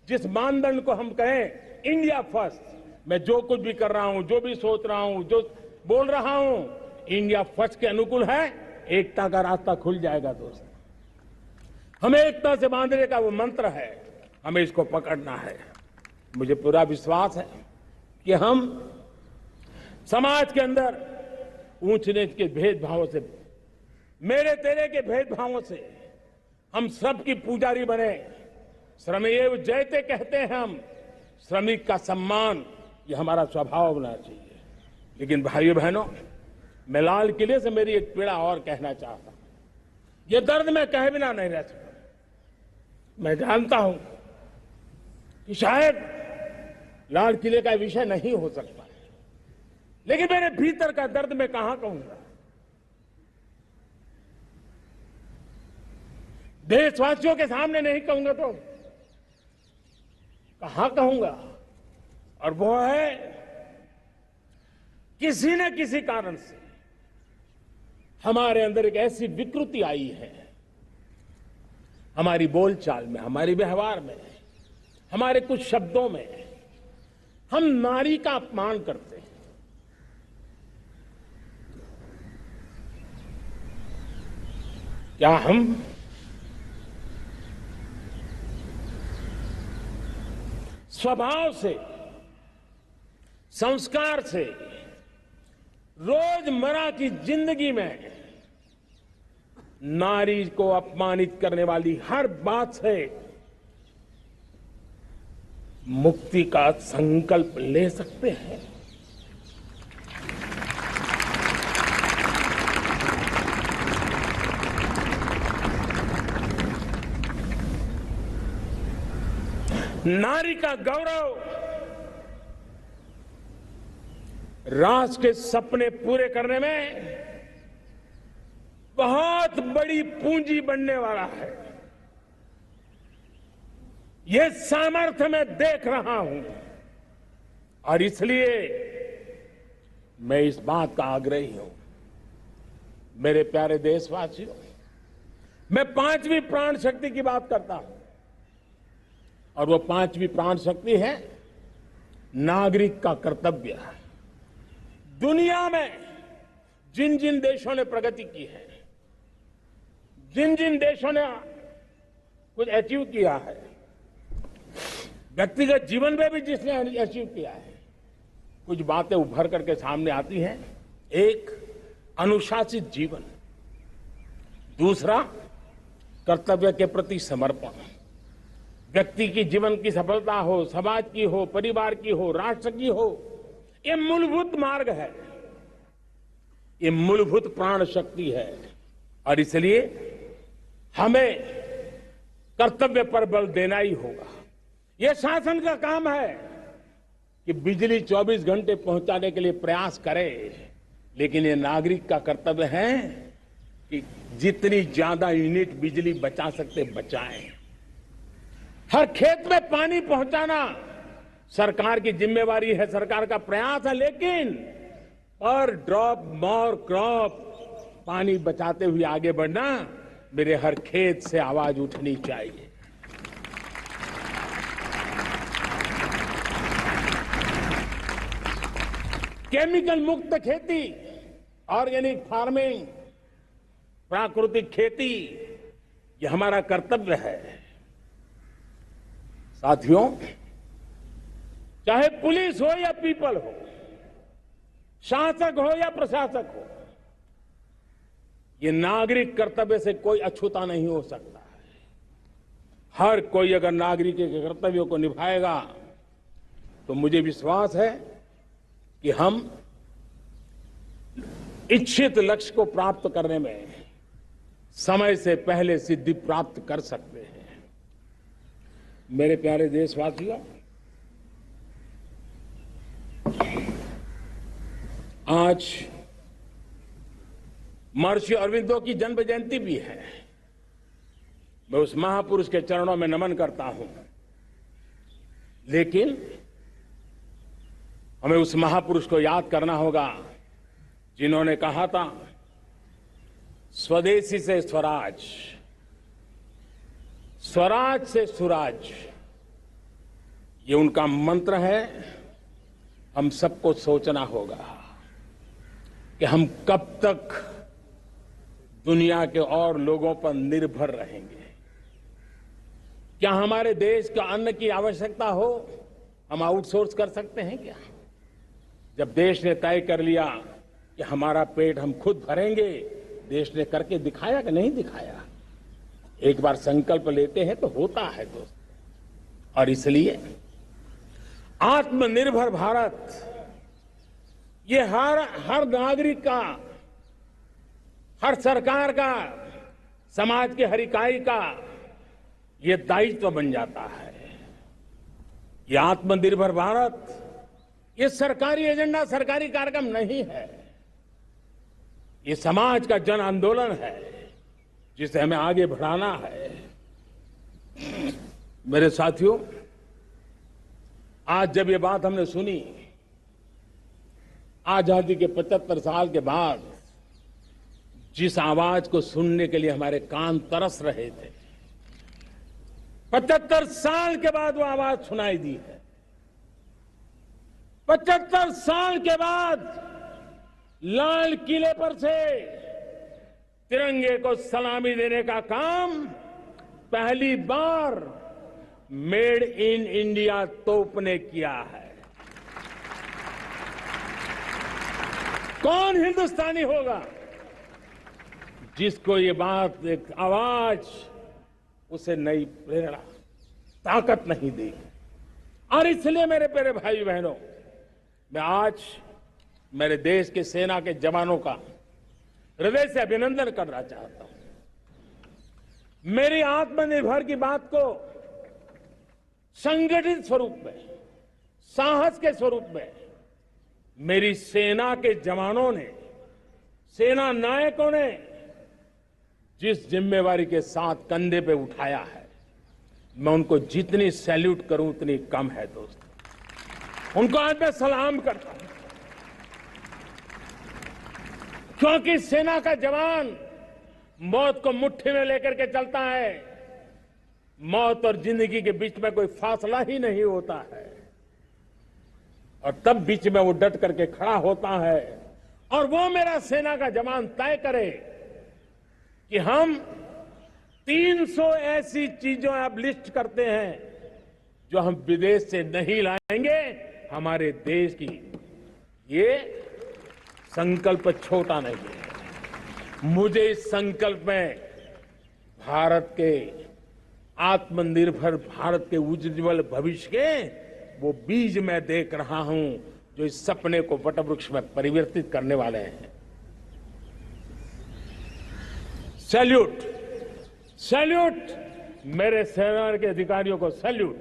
जिस मानदंड को हम कहें इंडिया फर्स्ट, मैं जो कुछ भी कर रहा हूं, जो भी सोच रहा हूं, जो बोल रहा हूं, इंडिया फर्स्ट के अनुकूल है, एकता का रास्ता खुल जाएगा दोस्त। हमें एकता से बांधने का वो मंत्र है, हमें इसको पकड़ना है। मुझे पूरा विश्वास है कि हम समाज के अंदर ऊंच नीच के भेदभावों से, मेरे तेरे के भेदभावों से हम सबकी पुजारी बने। श्रमेव जयते कहते हैं हम, श्रमिक का सम्मान ये हमारा स्वभाव होना चाहिए। लेकिन भाइयों बहनों, मैं लाल किले से मेरी एक पीड़ा और कहना चाहता हूं। ये दर्द मैं कहे बिना नहीं रह सकता। मैं जानता हूं कि शायद लाल किले का विषय नहीं हो सकता, लेकिन मेरे भीतर का दर्द मैं कहां कहूंगा। देशवासियों के सामने नहीं कहूंगा तो कहां कहूंगा। और वो है, किसी न किसी कारण से हमारे अंदर एक ऐसी विकृति आई है, हमारी बोलचाल में, हमारे व्यवहार में, हमारे कुछ शब्दों में, हम नारी का अपमान करते हैं। क्या हम स्वभाव से, संस्कार से, रोजमर्रा की जिंदगी में नारी को अपमानित करने वाली हर बात से मुक्ति का संकल्प ले सकते हैं? नारी का गौरव राष्ट्र के सपने पूरे करने में बहुत बड़ी पूंजी बनने वाला है। यह सामर्थ्य मैं देख रहा हूं और इसलिए मैं इस बात का आग्रही हूं। मेरे प्यारे देशवासियों, मैं पांचवी प्राण शक्ति की बात करता हूं और वो पांचवी प्राण शक्ति है नागरिक का कर्तव्य। दुनिया में जिन जिन देशों ने प्रगति की है, जिन जिन देशों ने कुछ अचीव किया है, व्यक्तिगत जीवन में भी जिसने अचीव किया है, कुछ बातें उभर करके सामने आती हैं। एक, अनुशासित जीवन। दूसरा, कर्तव्य के प्रति समर्पण। व्यक्ति की जीवन की सफलता हो, समाज की हो, परिवार की हो, राष्ट्र की हो, ये मूलभूत मार्ग है, ये मूलभूत प्राण शक्ति है। और इसलिए हमें कर्तव्य पर बल देना ही होगा। यह शासन का काम है कि बिजली 24 घंटे पहुंचाने के लिए प्रयास करे, लेकिन ये नागरिक का कर्तव्य है कि जितनी ज्यादा यूनिट बिजली बचा सकते बचाएं। हर खेत में पानी पहुंचाना सरकार की जिम्मेवारी है, सरकार का प्रयास है, लेकिन पर ड्रॉप मोर क्रॉप, पानी बचाते हुए आगे बढ़ना, मेरे हर खेत से आवाज उठनी चाहिए। केमिकल मुक्त खेती, ऑर्गेनिक फार्मिंग, प्राकृतिक खेती, ये हमारा कर्तव्य है। साथियों, चाहे पुलिस हो या पीपल हो, शासक हो या प्रशासक हो, ये नागरिक कर्तव्य से कोई अछूता नहीं हो सकता है। हर कोई अगर नागरिक के कर्तव्यों को निभाएगा तो मुझे विश्वास है कि हम इच्छित लक्ष्य को प्राप्त करने में समय से पहले सिद्धि प्राप्त कर सकते हैं। मेरे प्यारे देशवासियों, आज महर्षि अरविंदो की जन्म जयंती भी है। मैं उस महापुरुष के चरणों में नमन करता हूं, लेकिन हमें उस महापुरुष को याद करना होगा जिन्होंने कहा था, स्वदेशी से स्वराज, स्वराज से सुराज, ये उनका मंत्र है। हम सबको सोचना होगा कि हम कब तक दुनिया के और लोगों पर निर्भर रहेंगे। क्या हमारे देश का अन्न की आवश्यकता हो, हम आउटसोर्स कर सकते हैं क्या? जब देश ने तय कर लिया कि हमारा पेट हम खुद भरेंगे, देश ने करके दिखाया कि नहीं दिखाया? एक बार संकल्प लेते हैं तो होता है दोस्त। और इसलिए आत्मनिर्भर भारत ये हर नागरिक का, हर सरकार का, समाज के हर इकाई का ये दायित्व बन जाता है। ये आत्मनिर्भर भारत ये सरकारी एजेंडा, सरकारी कार्यक्रम नहीं है। ये समाज का जन आंदोलन है जिसे हमें आगे बढ़ाना है। मेरे साथियों, आज जब ये बात हमने सुनी, आजादी के 75 साल के बाद जिस आवाज को सुनने के लिए हमारे कान तरस रहे थे, 75 साल के बाद वो आवाज सुनाई दी है। 75 साल के बाद लाल किले पर से तिरंगे को सलामी देने का काम पहली बार मेड इन इंडिया तोप ने किया है। कौन हिंदुस्तानी होगा जिसको ये बात, एक आवाज उसे नई प्रेरणा, ताकत नहीं दी? और इसलिए मेरे प्यारे भाई बहनों, मैं आज मेरे देश के सेना के जवानों का हृदय से अभिनंदन करना चाहता हूं। मेरी आत्मनिर्भर की बात को संगठित स्वरूप में, साहस के स्वरूप में मेरी सेना के जवानों ने, सेना नायकों ने जिस जिम्मेवारी के साथ कंधे पे उठाया है, मैं उनको जितनी सैल्यूट करूं उतनी कम है दोस्तों। उनको आज मैं सलाम करता हूं, क्योंकि सेना का जवान मौत को मुट्ठी में लेकर के चलता है। मौत और जिंदगी के बीच में कोई फासला ही नहीं होता है, और तब बीच में वो डट करके खड़ा होता है। और वो मेरा सेना का जवान तय करे कि हम 300 ऐसी चीजों आप लिस्ट करते हैं जो हम विदेश से नहीं लाएंगे हमारे देश की। ये संकल्प छोटा नहीं है। मुझे इस संकल्प में भारत के आत्मनिर्भर भारत के उज्जवल भविष्य के वो बीज मैं देख रहा हूं जो इस सपने को वटवृक्ष में परिवर्तित करने वाले हैं। सैल्यूट, सैल्यूट मेरे सेना के अधिकारियों को, सैल्यूट।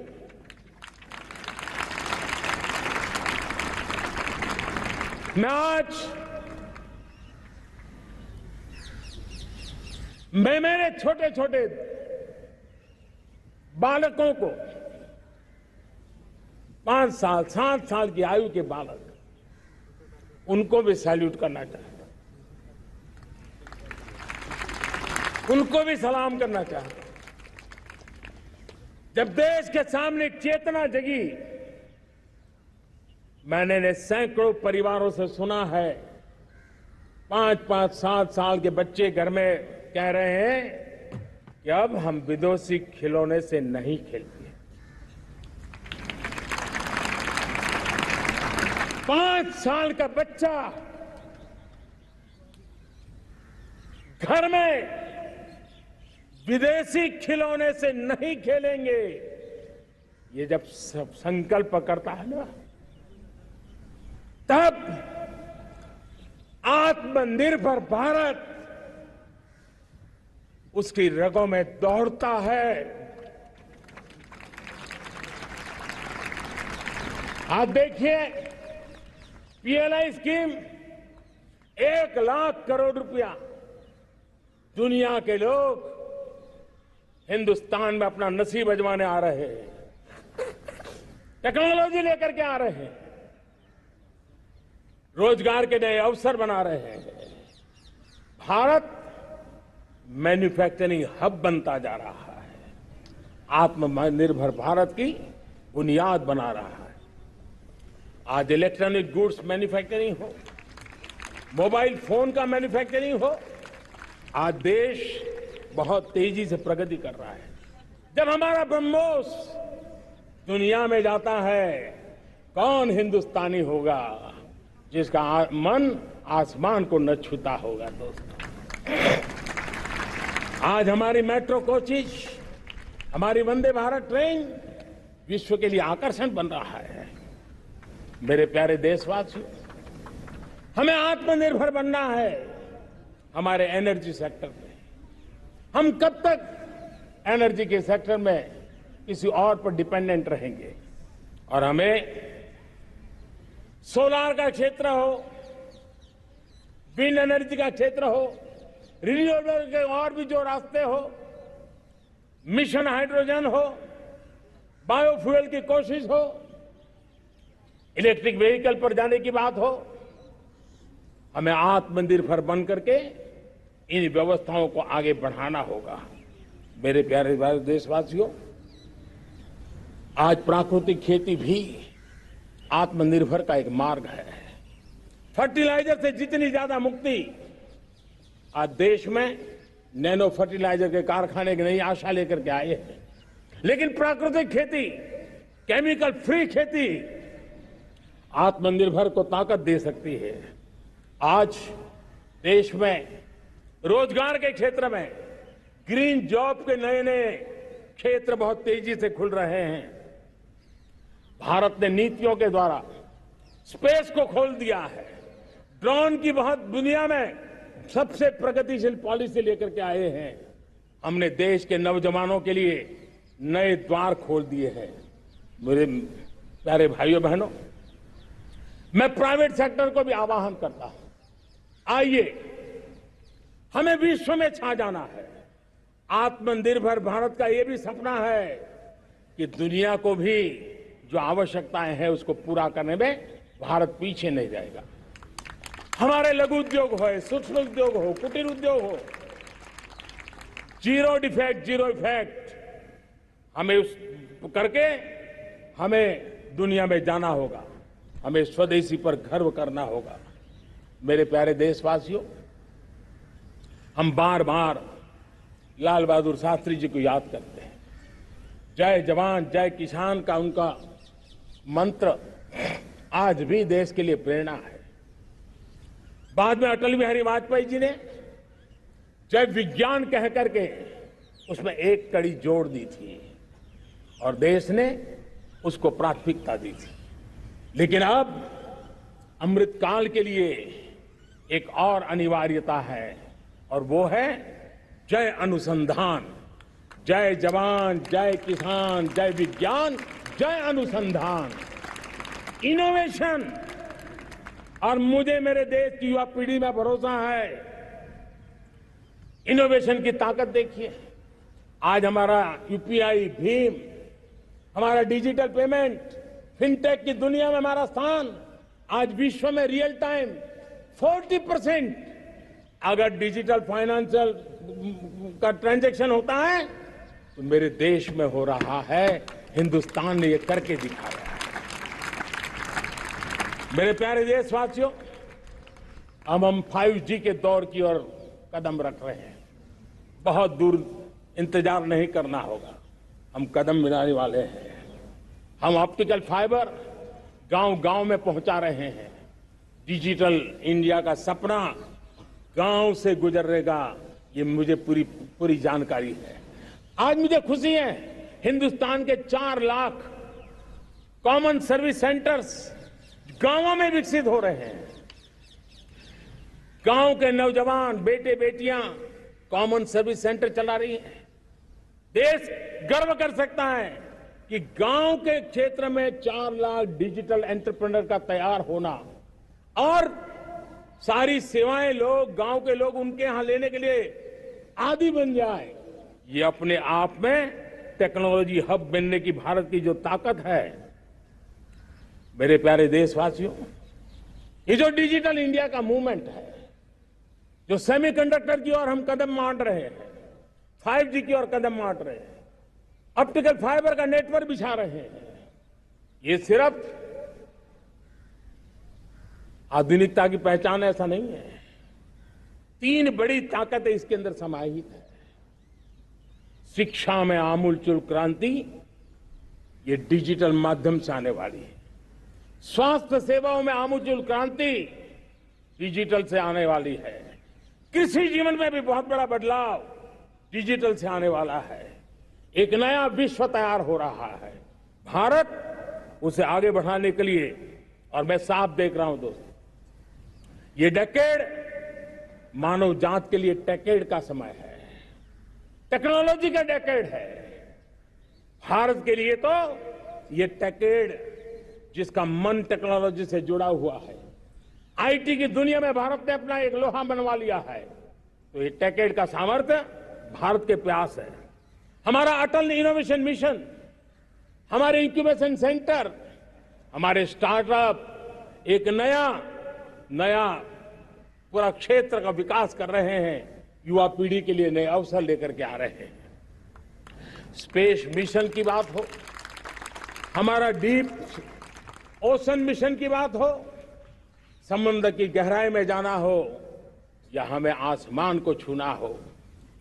मैं मेरे छोटे छोटे बालकों को, 5 साल 7 साल की आयु के बालक, उनको भी सैल्यूट करना चाहता हूं, उनको भी सलाम करना चाहता हूं। जब देश के सामने चेतना जगी, मैंने सैकड़ों परिवारों से सुना है, 5-5, 7 साल के बच्चे घर में कह रहे हैं कि अब हम विदेशी खिलौने से नहीं खेलते। 5 साल का बच्चा घर में विदेशी खिलौने से नहीं खेलेंगे। ये जब संकल्प करता है ना, तब आत्मनिर्भर भारत उसकी रगों में दौड़ता है। आप देखिए, पीएलआई स्कीम 1 लाख करोड़ रुपया दुनिया के लोग हिंदुस्तान में अपना नसीब आजमाने आ रहे हैं, टेक्नोलॉजी लेकर के आ रहे हैं, रोजगार के नए अवसर बना रहे हैं। भारत मैन्युफैक्चरिंग हब बनता जा रहा है। आत्मनिर्भर भारत की बुनियाद बना रहा है। आज इलेक्ट्रॉनिक गुड्स मैन्युफैक्चरिंग हो, मोबाइल फोन का मैन्युफैक्चरिंग हो, आज देश बहुत तेजी से प्रगति कर रहा है। जब हमारा ब्रह्मोस दुनिया में जाता है, कौन हिंदुस्तानी होगा जिसका मन आसमान को न छूता होगा। दोस्तों, आज हमारी मेट्रो कोचेज, हमारी वंदे भारत ट्रेन विश्व के लिए आकर्षण बन रहा है। मेरे प्यारे देशवासियों, हमें आत्मनिर्भर बनना है हमारे एनर्जी सेक्टर में। हम कब तक एनर्जी के सेक्टर में किसी और पर डिपेंडेंट रहेंगे? और हमें सोलार का क्षेत्र हो, विंड एनर्जी का क्षेत्र हो, रिन्यूएबल के और भी जो रास्ते हो, मिशन हाइड्रोजन हो, बायोफ्यूल की कोशिश हो, इलेक्ट्रिक व्हीकल पर जाने की बात हो, हमें आत्मनिर्भर बन करके इन व्यवस्थाओं को आगे बढ़ाना होगा। मेरे प्यारे देशवासियों, आज प्राकृतिक खेती भी आत्मनिर्भर का एक मार्ग है। फर्टिलाइजर से जितनी ज्यादा मुक्ति, आज देश में नैनो फर्टिलाइजर के कारखाने की नई आशा लेकर के आए हैं। लेकिन प्राकृतिक खेती, केमिकल फ्री खेती आत्मनिर्भर को ताकत दे सकती है। आज देश में रोजगार के क्षेत्र में ग्रीन जॉब के नए नए क्षेत्र बहुत तेजी से खुल रहे हैं। भारत ने नीतियों के द्वारा स्पेस को खोल दिया है। ड्रोन की बहुत दुनिया में सबसे प्रगतिशील पॉलिसी लेकर के आए हैं। हमने देश के नौजवानों के लिए नए द्वार खोल दिए हैं। मेरे प्यारे भाइयों बहनों, मैं प्राइवेट सेक्टर को भी आह्वान करता हूं, आइए हमें विश्व में छा जाना है। आत्मनिर्भर भारत का यह भी सपना है कि दुनिया को भी जो आवश्यकताएं हैं उसको पूरा करने में भारत पीछे नहीं जाएगा। हमारे लघु उद्योग हो, सूक्ष्म उद्योग हो, कुटीर उद्योग हो, जीरो डिफेक्ट, जीरो इफेक्ट, हमें उस करके हमें दुनिया में जाना होगा। हमें स्वदेशी पर गर्व करना होगा। मेरे प्यारे देशवासियों, हम बार बार लाल बहादुर शास्त्री जी को याद करते हैं। जय जवान जय किसान का उनका मंत्र आज भी देश के लिए प्रेरणा है। बाद में अटल बिहारी वाजपेयी जी ने जय विज्ञान कह करके उसमें एक कड़ी जोड़ दी थी और देश ने उसको प्राथमिकता दी थी। लेकिन अब अमृतकाल के लिए एक और अनिवार्यता है और वो है जय अनुसंधान। जय जवान जय किसान जय विज्ञान जय अनुसंधान, इनोवेशन। और मुझे मेरे देश की युवा पीढ़ी में भरोसा है। इनोवेशन की ताकत देखिए। आज हमारा यूपीआई, भीम, हमारा डिजिटल पेमेंट, फिनटेक की दुनिया में हमारा स्थान। आज विश्व में रियल टाइम 40% अगर डिजिटल फाइनेंशियल का ट्रांजैक्शन होता है तो मेरे देश में हो रहा है। हिंदुस्तान ने ये करके दिखाया है। मेरे प्यारे देशवासियों, अब हम 5G के दौर की ओर कदम रख रहे हैं। बहुत दूर इंतजार नहीं करना होगा, हम कदम मिलाने वाले हैं। हम ऑप्टिकल फाइबर गांव-गांव में पहुंचा रहे हैं। डिजिटल इंडिया का सपना गांव से गुजरेगा, ये मुझे पूरी जानकारी है। आज मुझे खुशी है, हिंदुस्तान के 4 लाख कॉमन सर्विस सेंटर्स गांवों में विकसित हो रहे हैं। गांव के नौजवान बेटे बेटियां कॉमन सर्विस सेंटर चला रही हैं। देश गर्व कर सकता है कि गांव के क्षेत्र में 4 लाख डिजिटल एंटरप्रेन्योर का तैयार होना और सारी सेवाएं लोग, गांव के लोग उनके यहां लेने के लिए आदी बन जाए, ये अपने आप में टेक्नोलॉजी हब बनने की भारत की जो ताकत है। मेरे प्यारे देशवासियों, ये जो डिजिटल इंडिया का मूवमेंट है, जो सेमीकंडक्टर की ओर हम कदम मांड रहे हैं, 5G की ओर कदम मांड रहे हैं, ऑप्टिकल फाइबर का नेटवर्क बिछा रहे हैं, ये सिर्फ आधुनिकता की पहचान ऐसा नहीं है। 3 बड़ी ताकतें इसके अंदर समाहित है। शिक्षा में आमूलचूल क्रांति, ये डिजिटल माध्यम से आने वाली है। स्वास्थ्य सेवाओं में आमूलचूल क्रांति डिजिटल से आने वाली है। कृषि जीवन में भी बहुत बड़ा बदलाव डिजिटल से आने वाला है। एक नया विश्व तैयार हो रहा है। भारत उसे आगे बढ़ाने के लिए, और मैं साफ देख रहा हूं दोस्तों, ये डेकेड मानव जात के लिए टेकेड का समय है, टेक्नोलॉजी का डेकेड है। भारत के लिए तो ये टेकेड, जिसका मन टेक्नोलॉजी से जुड़ा हुआ है, आईटी की दुनिया में भारत ने अपना एक लोहा बनवा लिया है, तो ये टेकेड का सामर्थ्य भारत के प्रयास है। हमारा अटल इनोवेशन मिशन, हमारे इंक्यूबेशन सेंटर, हमारे स्टार्टअप एक नया पूरा क्षेत्र का विकास कर रहे हैं। युवा पीढ़ी के लिए नए अवसर लेकर के आ रहे हैं। स्पेस मिशन की बात हो, हमारा डीप ओशन मिशन की बात हो, समुद्र की गहराई में जाना हो या हमें आसमान को छूना हो,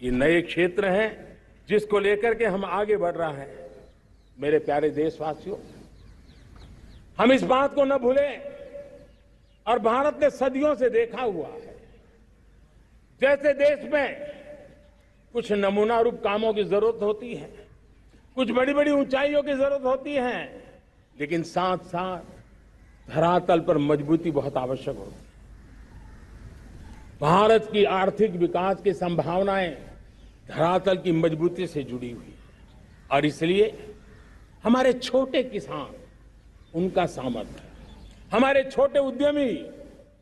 ये नए क्षेत्र हैं जिसको लेकर के हम आगे बढ़ रहे हैं। मेरे प्यारे देशवासियों, हम इस बात को न भूलें, और भारत ने सदियों से देखा हुआ है, जैसे देश में कुछ नमूना रूप कामों की जरूरत होती है, कुछ बड़ी बड़ी ऊंचाइयों की जरूरत होती है, लेकिन साथ साथ धरातल पर मजबूती बहुत आवश्यक होती है। भारत की आर्थिक विकास की संभावनाएं धरातल की मजबूती से जुड़ी हुई है, और इसलिए हमारे छोटे किसान, उनका सामर्थ्य, हमारे छोटे उद्यमी,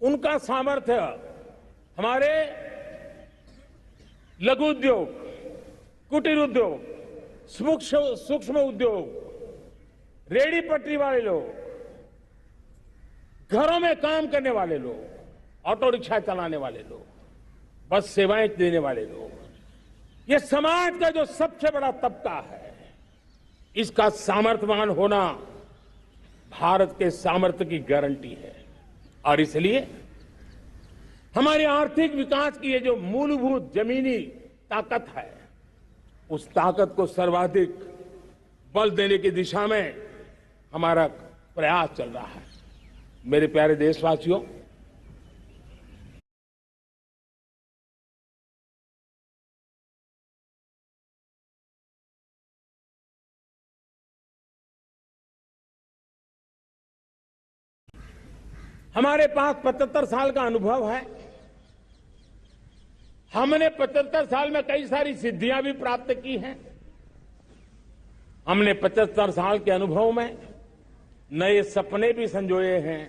उनका सामर्थ्य, हमारे लघु उद्योग, कुटीर उद्योग, सूक्ष्म उद्योग, रेहड़ी पटरी वाले लोग, घरों में काम करने वाले लोग, ऑटो रिक्शा चलाने वाले लोग, बस सेवाएं देने वाले लोग, ये समाज का जो सबसे बड़ा तबका है, इसका सामर्थ्यवान होना भारत के सामर्थ्य की गारंटी है। और इसलिए हमारे आर्थिक विकास की ये जो मूलभूत जमीनी ताकत है, उस ताकत को सर्वाधिक बल देने की दिशा में हमारा प्रयास चल रहा है। मेरे प्यारे देशवासियों, हमारे पास 75 साल का अनुभव है। हमने 75 साल में कई सारी सिद्धियां भी प्राप्त की हैं। हमने 75 साल के अनुभव में नए सपने भी संजोए हैं,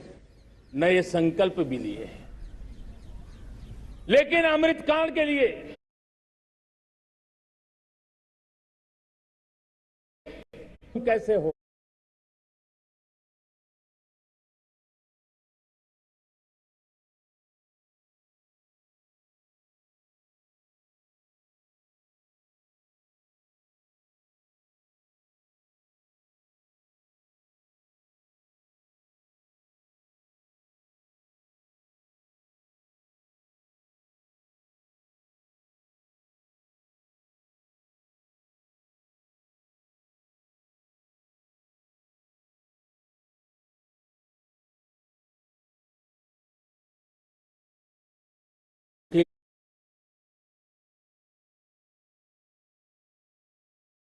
नए संकल्प भी लिए हैं। लेकिन अमृतकाल के लिए कैसे हो,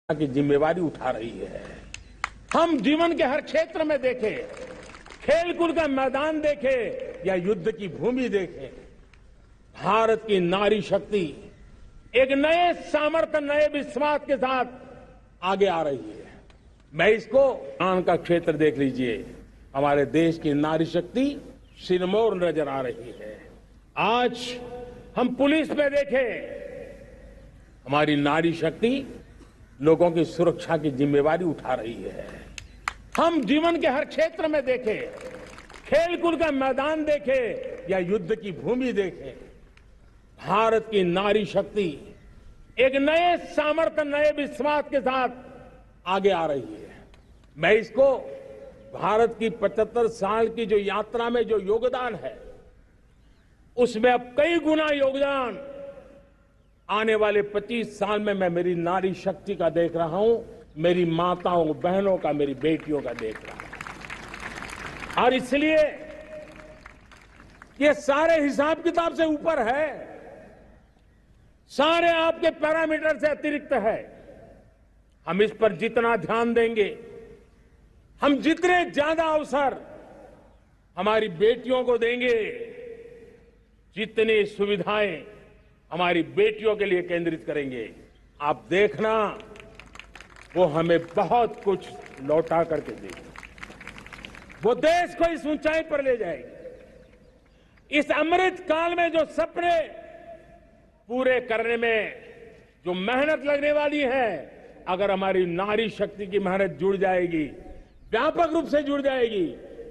की जिम्मेवारी उठा रही है। हम जीवन के हर क्षेत्र में देखें, खेलकूद का मैदान देखें या युद्ध की भूमि देखें, भारत की नारी शक्ति एक नए सामर्थ्य, नए विश्वास के साथ आगे आ रही है। मैं इसको ज्ञान का क्षेत्र देख लीजिए, हमारे देश की नारी शक्ति सिरमौर नजर आ रही है। आज हम पुलिस में देखें, हमारी नारी शक्ति लोगों की सुरक्षा की जिम्मेवारी उठा रही है। हम जीवन के हर क्षेत्र में देखें, खेलकूद का मैदान देखें या युद्ध की भूमि देखें, भारत की नारी शक्ति एक नए सामर्थ्य, नए विश्वास के साथ आगे आ रही है। मैं इसको भारत की 75 साल की जो यात्रा में जो योगदान है, उसमें अब कई गुना योगदान आने वाले 25 साल में मैं मेरी नारी शक्ति का देख रहा हूं, मेरी माताओं बहनों का, मेरी बेटियों का देख रहा हूं। और इसलिए ये सारे हिसाब किताब से ऊपर है, सारे आपके पैरामीटर से अतिरिक्त है। हम इस पर जितना ध्यान देंगे, हम जितने ज्यादा अवसर हमारी बेटियों को देंगे, जितनी सुविधाएं हमारी बेटियों के लिए केंद्रित करेंगे, आप देखना वो हमें बहुत कुछ लौटा करके देगी। वो देश को इस ऊंचाई पर ले जाएगी। इस अमृत काल में जो सपने पूरे करने में जो मेहनत लगने वाली है, अगर हमारी नारी शक्ति की मेहनत जुड़ जाएगी, व्यापक रूप से जुड़ जाएगी,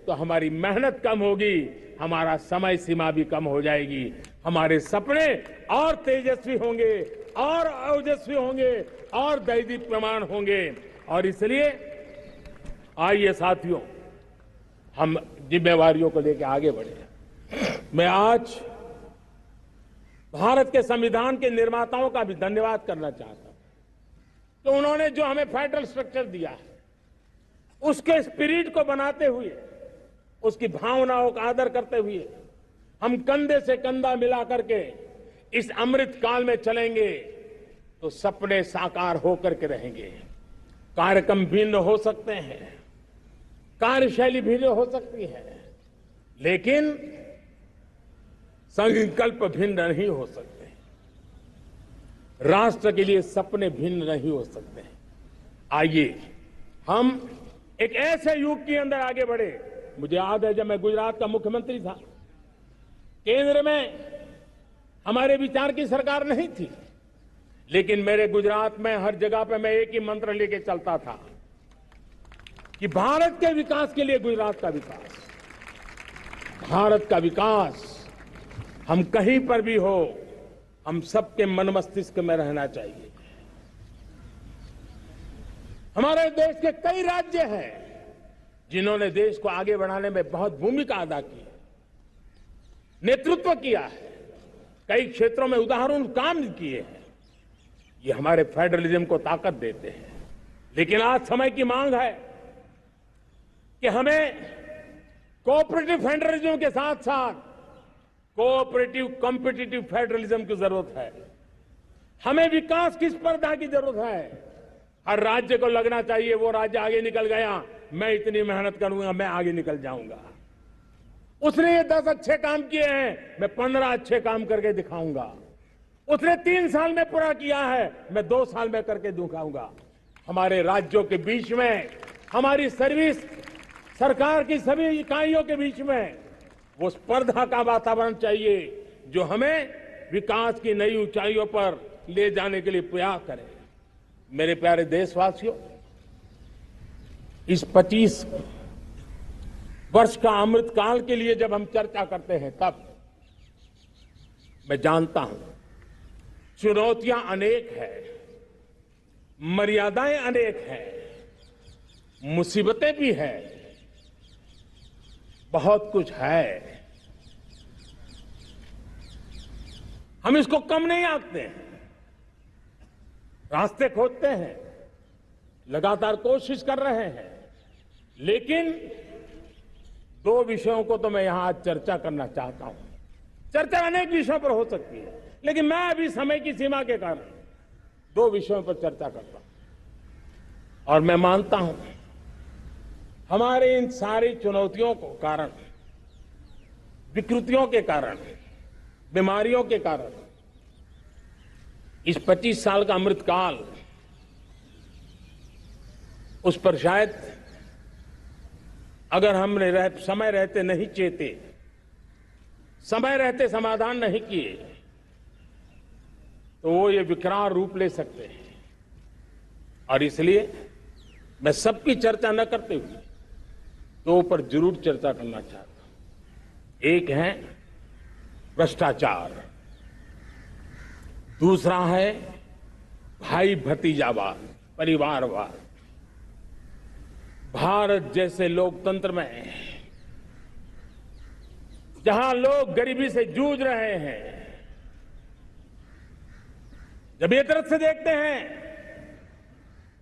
तो हमारी मेहनत कम होगी, हमारा समय सीमा भी कम हो जाएगी, हमारे सपने और तेजस्वी होंगे, और ओजस्वी होंगे, और दैदीप्यमान होंगे। और इसलिए आइए साथियों, हम जिम्मेवारियों को लेकर आगे बढ़े। मैं आज भारत के संविधान के निर्माताओं का भी धन्यवाद करना चाहता हूं, तो उन्होंने जो हमें फेडरल स्ट्रक्चर दिया है, उसके स्पिरिट को बनाते हुए, उसकी भावनाओं का आदर करते हुए हम कंधे से कंधा मिला करके इस अमृत काल में चलेंगे, तो सपने साकार होकर के रहेंगे। कार्यक्रम भिन्न हो सकते हैं, कार्यशैली भिन्न हो सकती है, लेकिन संकल्प भिन्न नहीं हो सकते। राष्ट्र के लिए सपने भिन्न नहीं हो सकते। आइए हम एक ऐसे युग के अंदर आगे बढ़े। मुझे याद है, जब मैं गुजरात का मुख्यमंत्री था, केंद्र में हमारे विचार की सरकार नहीं थी, लेकिन मेरे गुजरात में हर जगह पे मैं एक ही मंत्र लेके चलता था कि भारत के विकास के लिए गुजरात का विकास, भारत का विकास हम कहीं पर भी हो, हम सबके मन मस्तिष्क में रहना चाहिए। हमारे देश के कई राज्य हैं जिन्होंने देश को आगे बढ़ाने में बहुत भूमिका अदा की है, नेतृत्व किया है, कई क्षेत्रों में उदाहरण काम किए हैं। ये हमारे फेडरलिज्म को ताकत देते हैं। लेकिन आज समय की मांग है कि हमें कोऑपरेटिव फेडरलिज्म के साथ साथ कोऑपरेटिव कॉम्पिटिटिव फेडरलिज्म की जरूरत है। हमें विकास की स्पर्धा की जरूरत है। हर राज्य को लगना चाहिए वो राज्य आगे निकल गया, मैं इतनी मेहनत करूंगा, मैं आगे निकल जाऊंगा। उसने ये 10 अच्छे काम किए हैं, मैं 15 अच्छे काम करके दिखाऊंगा। उसने 3 साल में पूरा किया है, मैं 2 साल में करके दिखाऊंगा। हमारे राज्यों के बीच में, हमारी सर्विस सरकार की सभी इकाइयों के बीच में वो स्पर्धा का वातावरण चाहिए जो हमें विकास की नई ऊंचाइयों पर ले जाने के लिए प्रयास करे। मेरे प्यारे देशवासियों, इस 25 वर्ष का अमृत काल के लिए जब हम चर्चा करते हैं, तब मैं जानता हूं चुनौतियां अनेक हैं, मर्यादाएं अनेक हैं, मुसीबतें भी हैं, बहुत कुछ है। हम इसको कम नहीं आंकते हैं, रास्ते खोजते हैं, लगातार कोशिश कर रहे हैं। लेकिन 2 विषयों को तो मैं यहां आज चर्चा करना चाहता हूं। चर्चा अनेक विषयों पर हो सकती है, लेकिन मैं अभी समय की सीमा के कारण 2 विषयों पर चर्चा करता हूं। और मैं मानता हूं हमारे इन सारी चुनौतियों को कारण, विकृतियों के कारण, बीमारियों के कारण, इस 25 साल का अमृतकाल, उस पर शायद अगर हमने समय रहते नहीं चेते, समय रहते समाधान नहीं किए, तो वो ये विकराल रूप ले सकते हैं। और इसलिए मैं सबकी चर्चा न करते हुए 2 पर जरूर चर्चा करना चाहता हूं। एक है भ्रष्टाचार, दूसरा है भाई भतीजावाद, परिवारवाद। भारत जैसे लोकतंत्र में जहां लोग गरीबी से जूझ रहे हैं, जब ये तरफ से देखते हैं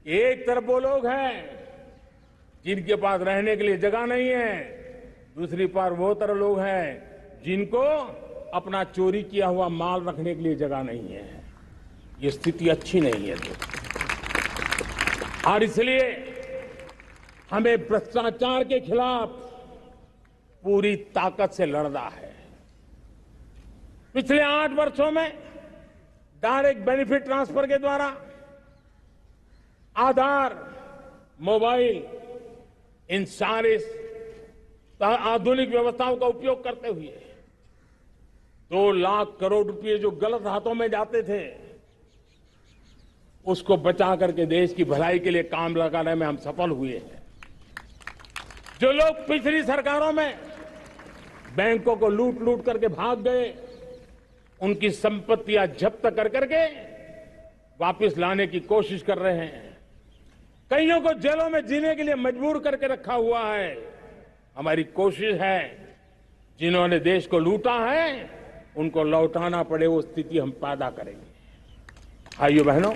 कि एक तरफ वो लोग हैं जिनके पास रहने के लिए जगह नहीं है, दूसरी पार वो तरह लोग हैं जिनको अपना चोरी किया हुआ माल रखने के लिए जगह नहीं है, ये स्थिति अच्छी नहीं है। और इसलिए हमें भ्रष्टाचार के खिलाफ पूरी ताकत से लड़ना है। पिछले 8 वर्षों में डायरेक्ट बेनिफिट ट्रांसफर के द्वारा आधार, मोबाइल, इन सारे आधुनिक व्यवस्थाओं का उपयोग करते हुए 2 लाख करोड़ रुपए जो गलत हाथों में जाते थे, उसको बचा करके देश की भलाई के लिए काम लगाने में हम सफल हुए हैं। जो लोग पिछली सरकारों में बैंकों को लूट लूट करके भाग गए, उनकी संपत्तियां जब्त कर करके वापस लाने की कोशिश कर रहे हैं। कईयों को जेलों में जीने के लिए मजबूर करके रखा हुआ है। हमारी कोशिश है जिन्होंने देश को लूटा है उनको लौटाना पड़े, वो स्थिति हम पैदा करेंगे। भाइयों बहनों,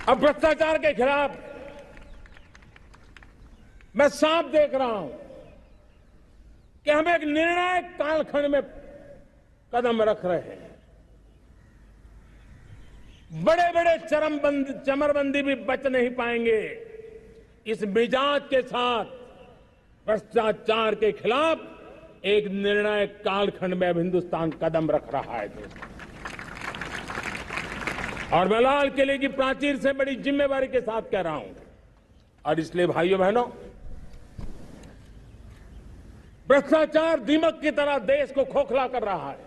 अब भ्रष्टाचार के खिलाफ मैं साफ देख रहा हूं कि हम एक निर्णायक कालखंड में कदम रख रहे हैं। बड़े बड़े चमरबंदी भी बच नहीं पाएंगे। इस मिजाज के साथ भ्रष्टाचार के खिलाफ एक निर्णायक कालखंड में अब हिंदुस्तान कदम रख रहा है। और मैं लाल किले की प्राचीर से बड़ी जिम्मेवारी के साथ कह रहा हूं। और इसलिए भाइयों बहनों, भ्रष्टाचार दीमक की तरह देश को खोखला कर रहा है।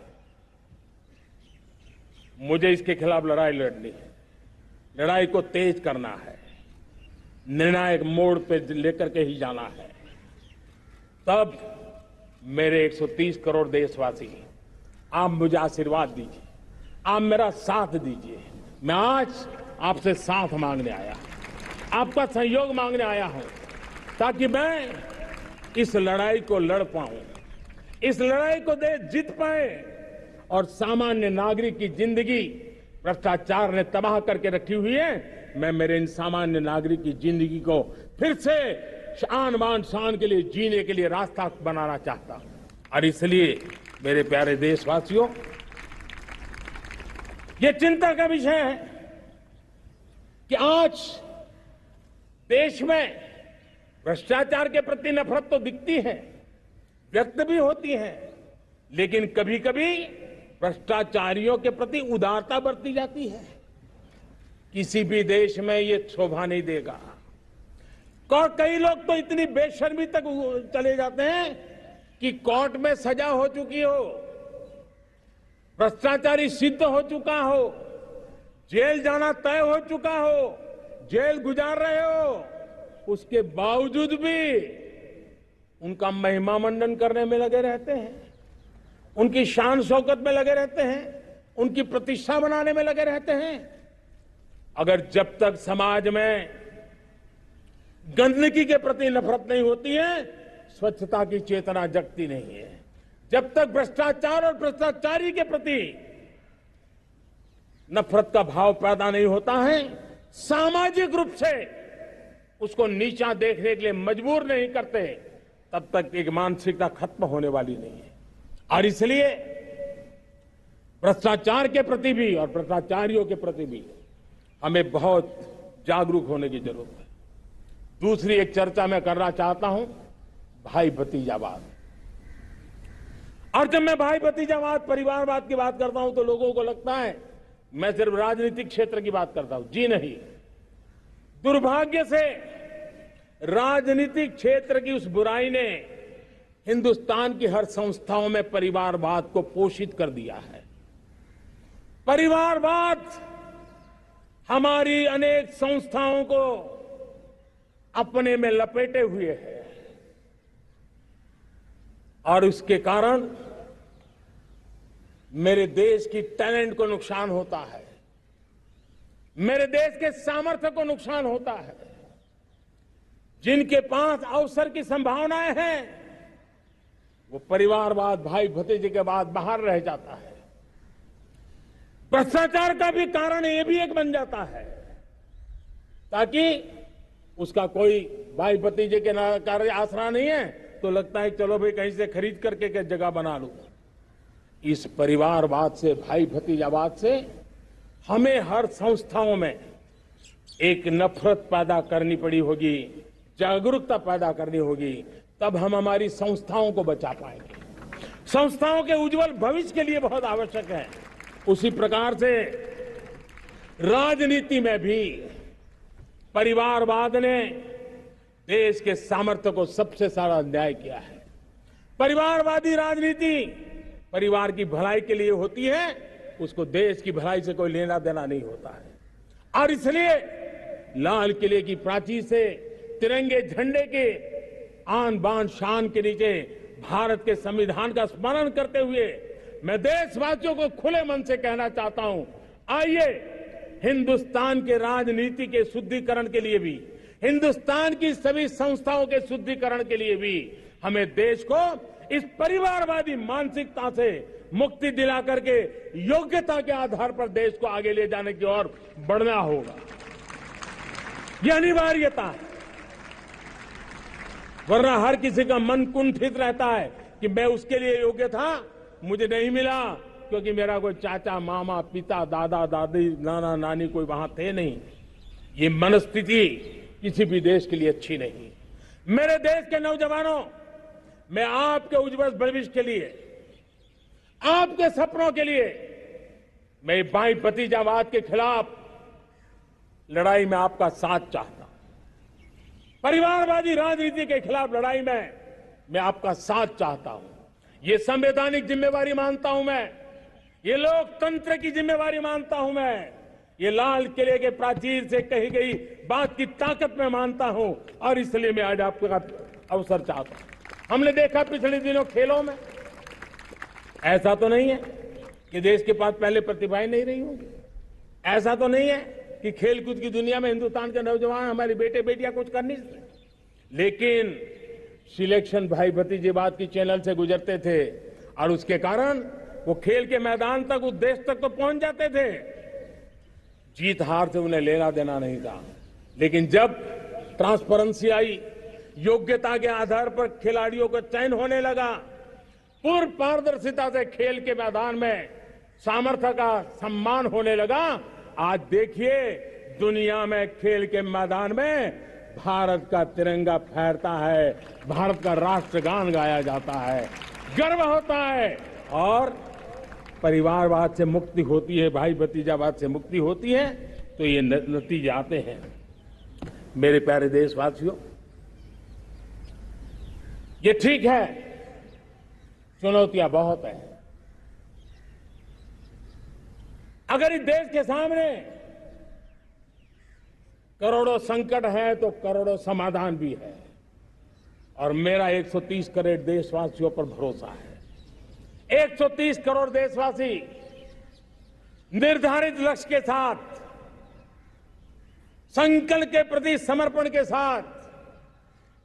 मुझे इसके खिलाफ लड़ाई लड़नी है, लड़ाई को तेज करना है, निर्णायक मोड़ पे लेकर के ही जाना है। तब मेरे 130 करोड़ देशवासी, आप मुझे आशीर्वाद दीजिए, आप मेरा साथ दीजिए। मैं आज आपसे साथ मांगने आया, आपका सहयोग मांगने आया हूं, ताकि मैं इस लड़ाई को लड़ पाऊं, इस लड़ाई को देश जीत पाए और सामान्य नागरिक की जिंदगी भ्रष्टाचार ने तबाह करके रखी हुई है। मैं मेरे इन सामान्य नागरिक की जिंदगी को फिर से शान बान शान के लिए जीने के लिए रास्ता बनाना चाहता हूं। और इसलिए मेरे प्यारे देशवासियों, ये चिंता का विषय है कि आज देश में भ्रष्टाचार के प्रति नफरत तो दिखती है, व्यक्त भी होती है, लेकिन कभी कभी भ्रष्टाचारियों के प्रति उदारता बरती जाती है। किसी भी देश में ये शोभा नहीं देगा। और कई लोग तो इतनी बेशर्मी तक चले जाते हैं कि कोर्ट में सजा हो चुकी हो, भ्रष्टाचारी सिद्ध हो चुका हो, जेल जाना तय हो चुका हो, जेल गुजार रहे हो, उसके बावजूद भी उनका महिमा मंडन करने में लगे रहते हैं, उनकी शान शौकत में लगे रहते हैं, उनकी प्रतिष्ठा बनाने में लगे रहते हैं। अगर जब तक समाज में गंदगी के प्रति नफरत नहीं होती है, स्वच्छता की चेतना जगती नहीं है। जब तक भ्रष्टाचार और भ्रष्टाचारी के प्रति नफरत का भाव पैदा नहीं होता है, सामाजिक रूप से उसको नीचा देखने के लिए मजबूर नहीं करते, तब तक एक मानसिकता खत्म होने वाली नहीं है। और इसलिए भ्रष्टाचार के प्रति भी और भ्रष्टाचारियों के प्रति भी हमें बहुत जागरूक होने की जरूरत है। दूसरी एक चर्चा मैं करना चाहता हूं, भाई भतीजावाद। और जब मैं भाई भतीजावाद, परिवारवाद की बात करता हूं तो लोगों को लगता है मैं सिर्फ राजनीतिक क्षेत्र की बात करता हूं। जी नहीं, दुर्भाग्य से राजनीतिक क्षेत्र की उस बुराई ने हिंदुस्तान की हर संस्थाओं में परिवारवाद को पोषित कर दिया है। परिवारवाद हमारी अनेक संस्थाओं को अपने में लपेटे हुए है और उसके कारण मेरे देश की टैलेंट को नुकसान होता है, मेरे देश के सामर्थ्य को नुकसान होता है। जिनके पास अवसर की संभावनाएं हैं, वो परिवारवाद, भाई भतीजे के बाद बाहर रह जाता है। भ्रष्टाचार का भी कारण ये भी एक बन जाता है, ताकि उसका कोई भाई भतीजे के कार्य आसरा नहीं है तो लगता है चलो भाई कहीं से खरीद करके के जगह बना लूं। इस परिवारवाद से, भाई भतीजावाद से हमें हर संस्थाओं में एक नफरत पैदा करनी पड़ी होगी, जागरूकता पैदा करनी होगी, तब हम हमारी संस्थाओं को बचा पाएंगे। संस्थाओं के उज्जवल भविष्य के लिए बहुत आवश्यक है। उसी प्रकार से राजनीति में भी परिवारवाद ने देश के सामर्थ्य को सबसे सारा अन्याय किया है। परिवारवादी राजनीति परिवार की भलाई के लिए होती है, उसको देश की भलाई से कोई लेना देना नहीं होता है। और इसलिए लाल किले की प्राचीर से तिरंगे झंडे के आन बान शान के नीचे भारत के संविधान का स्मरण करते हुए मैं देशवासियों को खुले मन से कहना चाहता हूं, आइए हिंदुस्तान के राजनीति के शुद्धिकरण के लिए भी, हिंदुस्तान की सभी संस्थाओं के शुद्धिकरण के लिए भी हमें देश को इस परिवारवादी मानसिकता से मुक्ति दिला करके योग्यता के आधार पर देश को आगे ले जाने की ओर बढ़ना होगा। यह अनिवार्यता है, वरना हर किसी का मन कुंठित रहता है कि मैं उसके लिए योग्य था, मुझे नहीं मिला क्योंकि मेरा कोई चाचा, मामा, पिता, दादा, दादी, नाना, नानी कोई वहां थे नहीं। ये मनस्थिति किसी भी देश के लिए अच्छी नहीं। मेरे देश के नौजवानों, मैं आपके उज्जवल भविष्य के लिए, आपके सपनों के लिए, मैं भाई भतीजावाद के खिलाफ लड़ाई में आपका साथ चाहता हूं। परिवारवादी राजनीति के खिलाफ लड़ाई में मैं आपका साथ चाहता हूं। ये संवैधानिक जिम्मेवारी मानता हूं मैं, ये लोकतंत्र की जिम्मेवारी मानता हूं मैं, ये लाल किले के प्राचीर से कही गई बात की ताकत में मानता हूं, और इसलिए मैं आज आपका अवसर चाहता हूं। हमने देखा पिछले दिनों खेलों में, ऐसा तो नहीं है कि देश के पास पहले प्रतिभाएं नहीं रही होंगी, ऐसा तो नहीं है कि खेलकूद की दुनिया में हिंदुस्तान के नौजवान, हमारे बेटे बेटियां कुछ कर नहीं सकते, लेकिन सिलेक्शन भाई भतीजेवाद की चैनल से गुजरते थे और उसके कारण वो खेल के मैदान तक, उस देश तक तो पहुंच जाते थे। जीत हार से उन्हें लेना देना नहीं था, लेकिन जब ट्रांसपेरेंसी आई, योग्यता के आधार पर खिलाड़ियों का चयन होने लगा, पूर्ण पारदर्शिता से खेल के मैदान में सामर्थ्य का सम्मान होने लगा, आज देखिए दुनिया में खेल के मैदान में भारत का तिरंगा फहरता है, भारत का राष्ट्रगान गाया जाता है, गर्व होता है, और परिवारवाद से मुक्ति होती है, भाई भतीजावाद से मुक्ति होती है, तो ये नतीजे आते हैं। मेरे प्यारे देशवासियों, ये ठीक है, चुनौतियां बहुत हैं। अगर इस देश के सामने करोड़ों संकट है तो करोड़ों समाधान भी है, और मेरा 130 करोड़ देशवासियों पर भरोसा है। 130 करोड़ देशवासी निर्धारित लक्ष्य के साथ, संकल्प के प्रति समर्पण के साथ,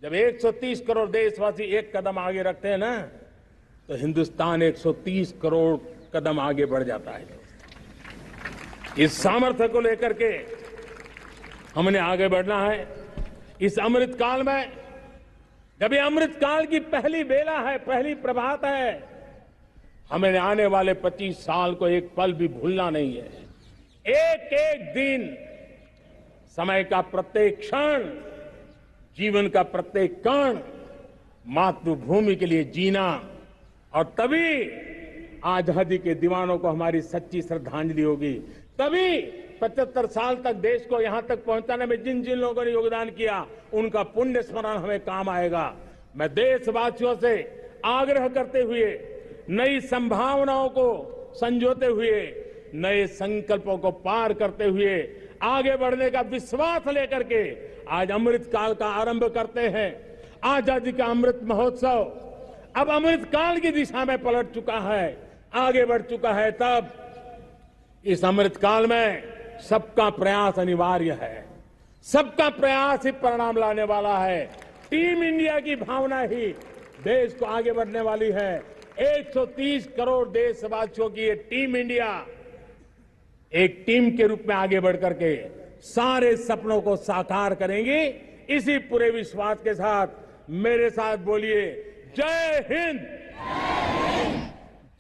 जब 130 करोड़ देशवासी एक कदम आगे रखते हैं ना, तो हिंदुस्तान 130 करोड़ कदम आगे बढ़ जाता है। इस सामर्थ्य को लेकर के हमने आगे बढ़ना है। इस अमृत काल में, जब ये अमृत काल की पहली बेला है, पहली प्रभात है, हमें आने वाले 25 साल को एक पल भी भूलना नहीं है। एक एक दिन, समय का प्रत्येक क्षण, जीवन का प्रत्येक कण मातृभूमि के लिए जीना, और तभी आजादी के दीवानों को हमारी सच्ची श्रद्धांजलि होगी। तभी 75 साल तक देश को यहां तक पहुंचाने में जिन जिन लोगों ने योगदान किया, उनका पुण्य स्मरण हमें काम आएगा। मैं देशवासियों से आग्रह करते हुए, नई संभावनाओं को संजोते हुए, नए संकल्पों को पार करते हुए, आगे बढ़ने का विश्वास लेकर के आज अमृत काल का आरंभ करते हैं। आजादी का अमृत महोत्सव अब अमृत काल की दिशा में पलट चुका है, आगे बढ़ चुका है। तब इस अमृत काल में सबका प्रयास अनिवार्य है, सबका प्रयास ही परिणाम लाने वाला है। टीम इंडिया की भावना ही देश को आगे बढ़ने वाली है। 130 करोड़ देशवासियों की ये टीम इंडिया एक टीम के रूप में आगे बढ़ करके सारे सपनों को साकार करेंगी। इसी पूरे विश्वास के साथ मेरे साथ बोलिए, जय हिंद,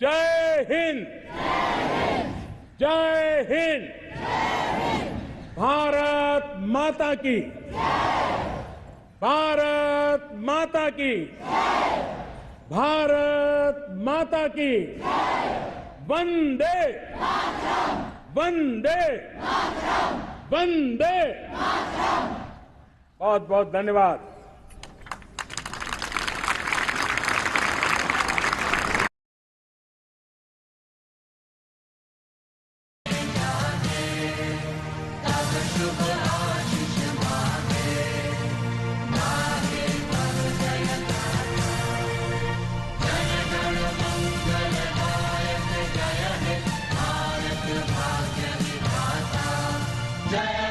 जय हिंद, जय हिंद। भारत माता की, भारत माता की, भारत माता की, वंदे, वंदे, वंदे। बहुत बहुत धन्यवाद। जय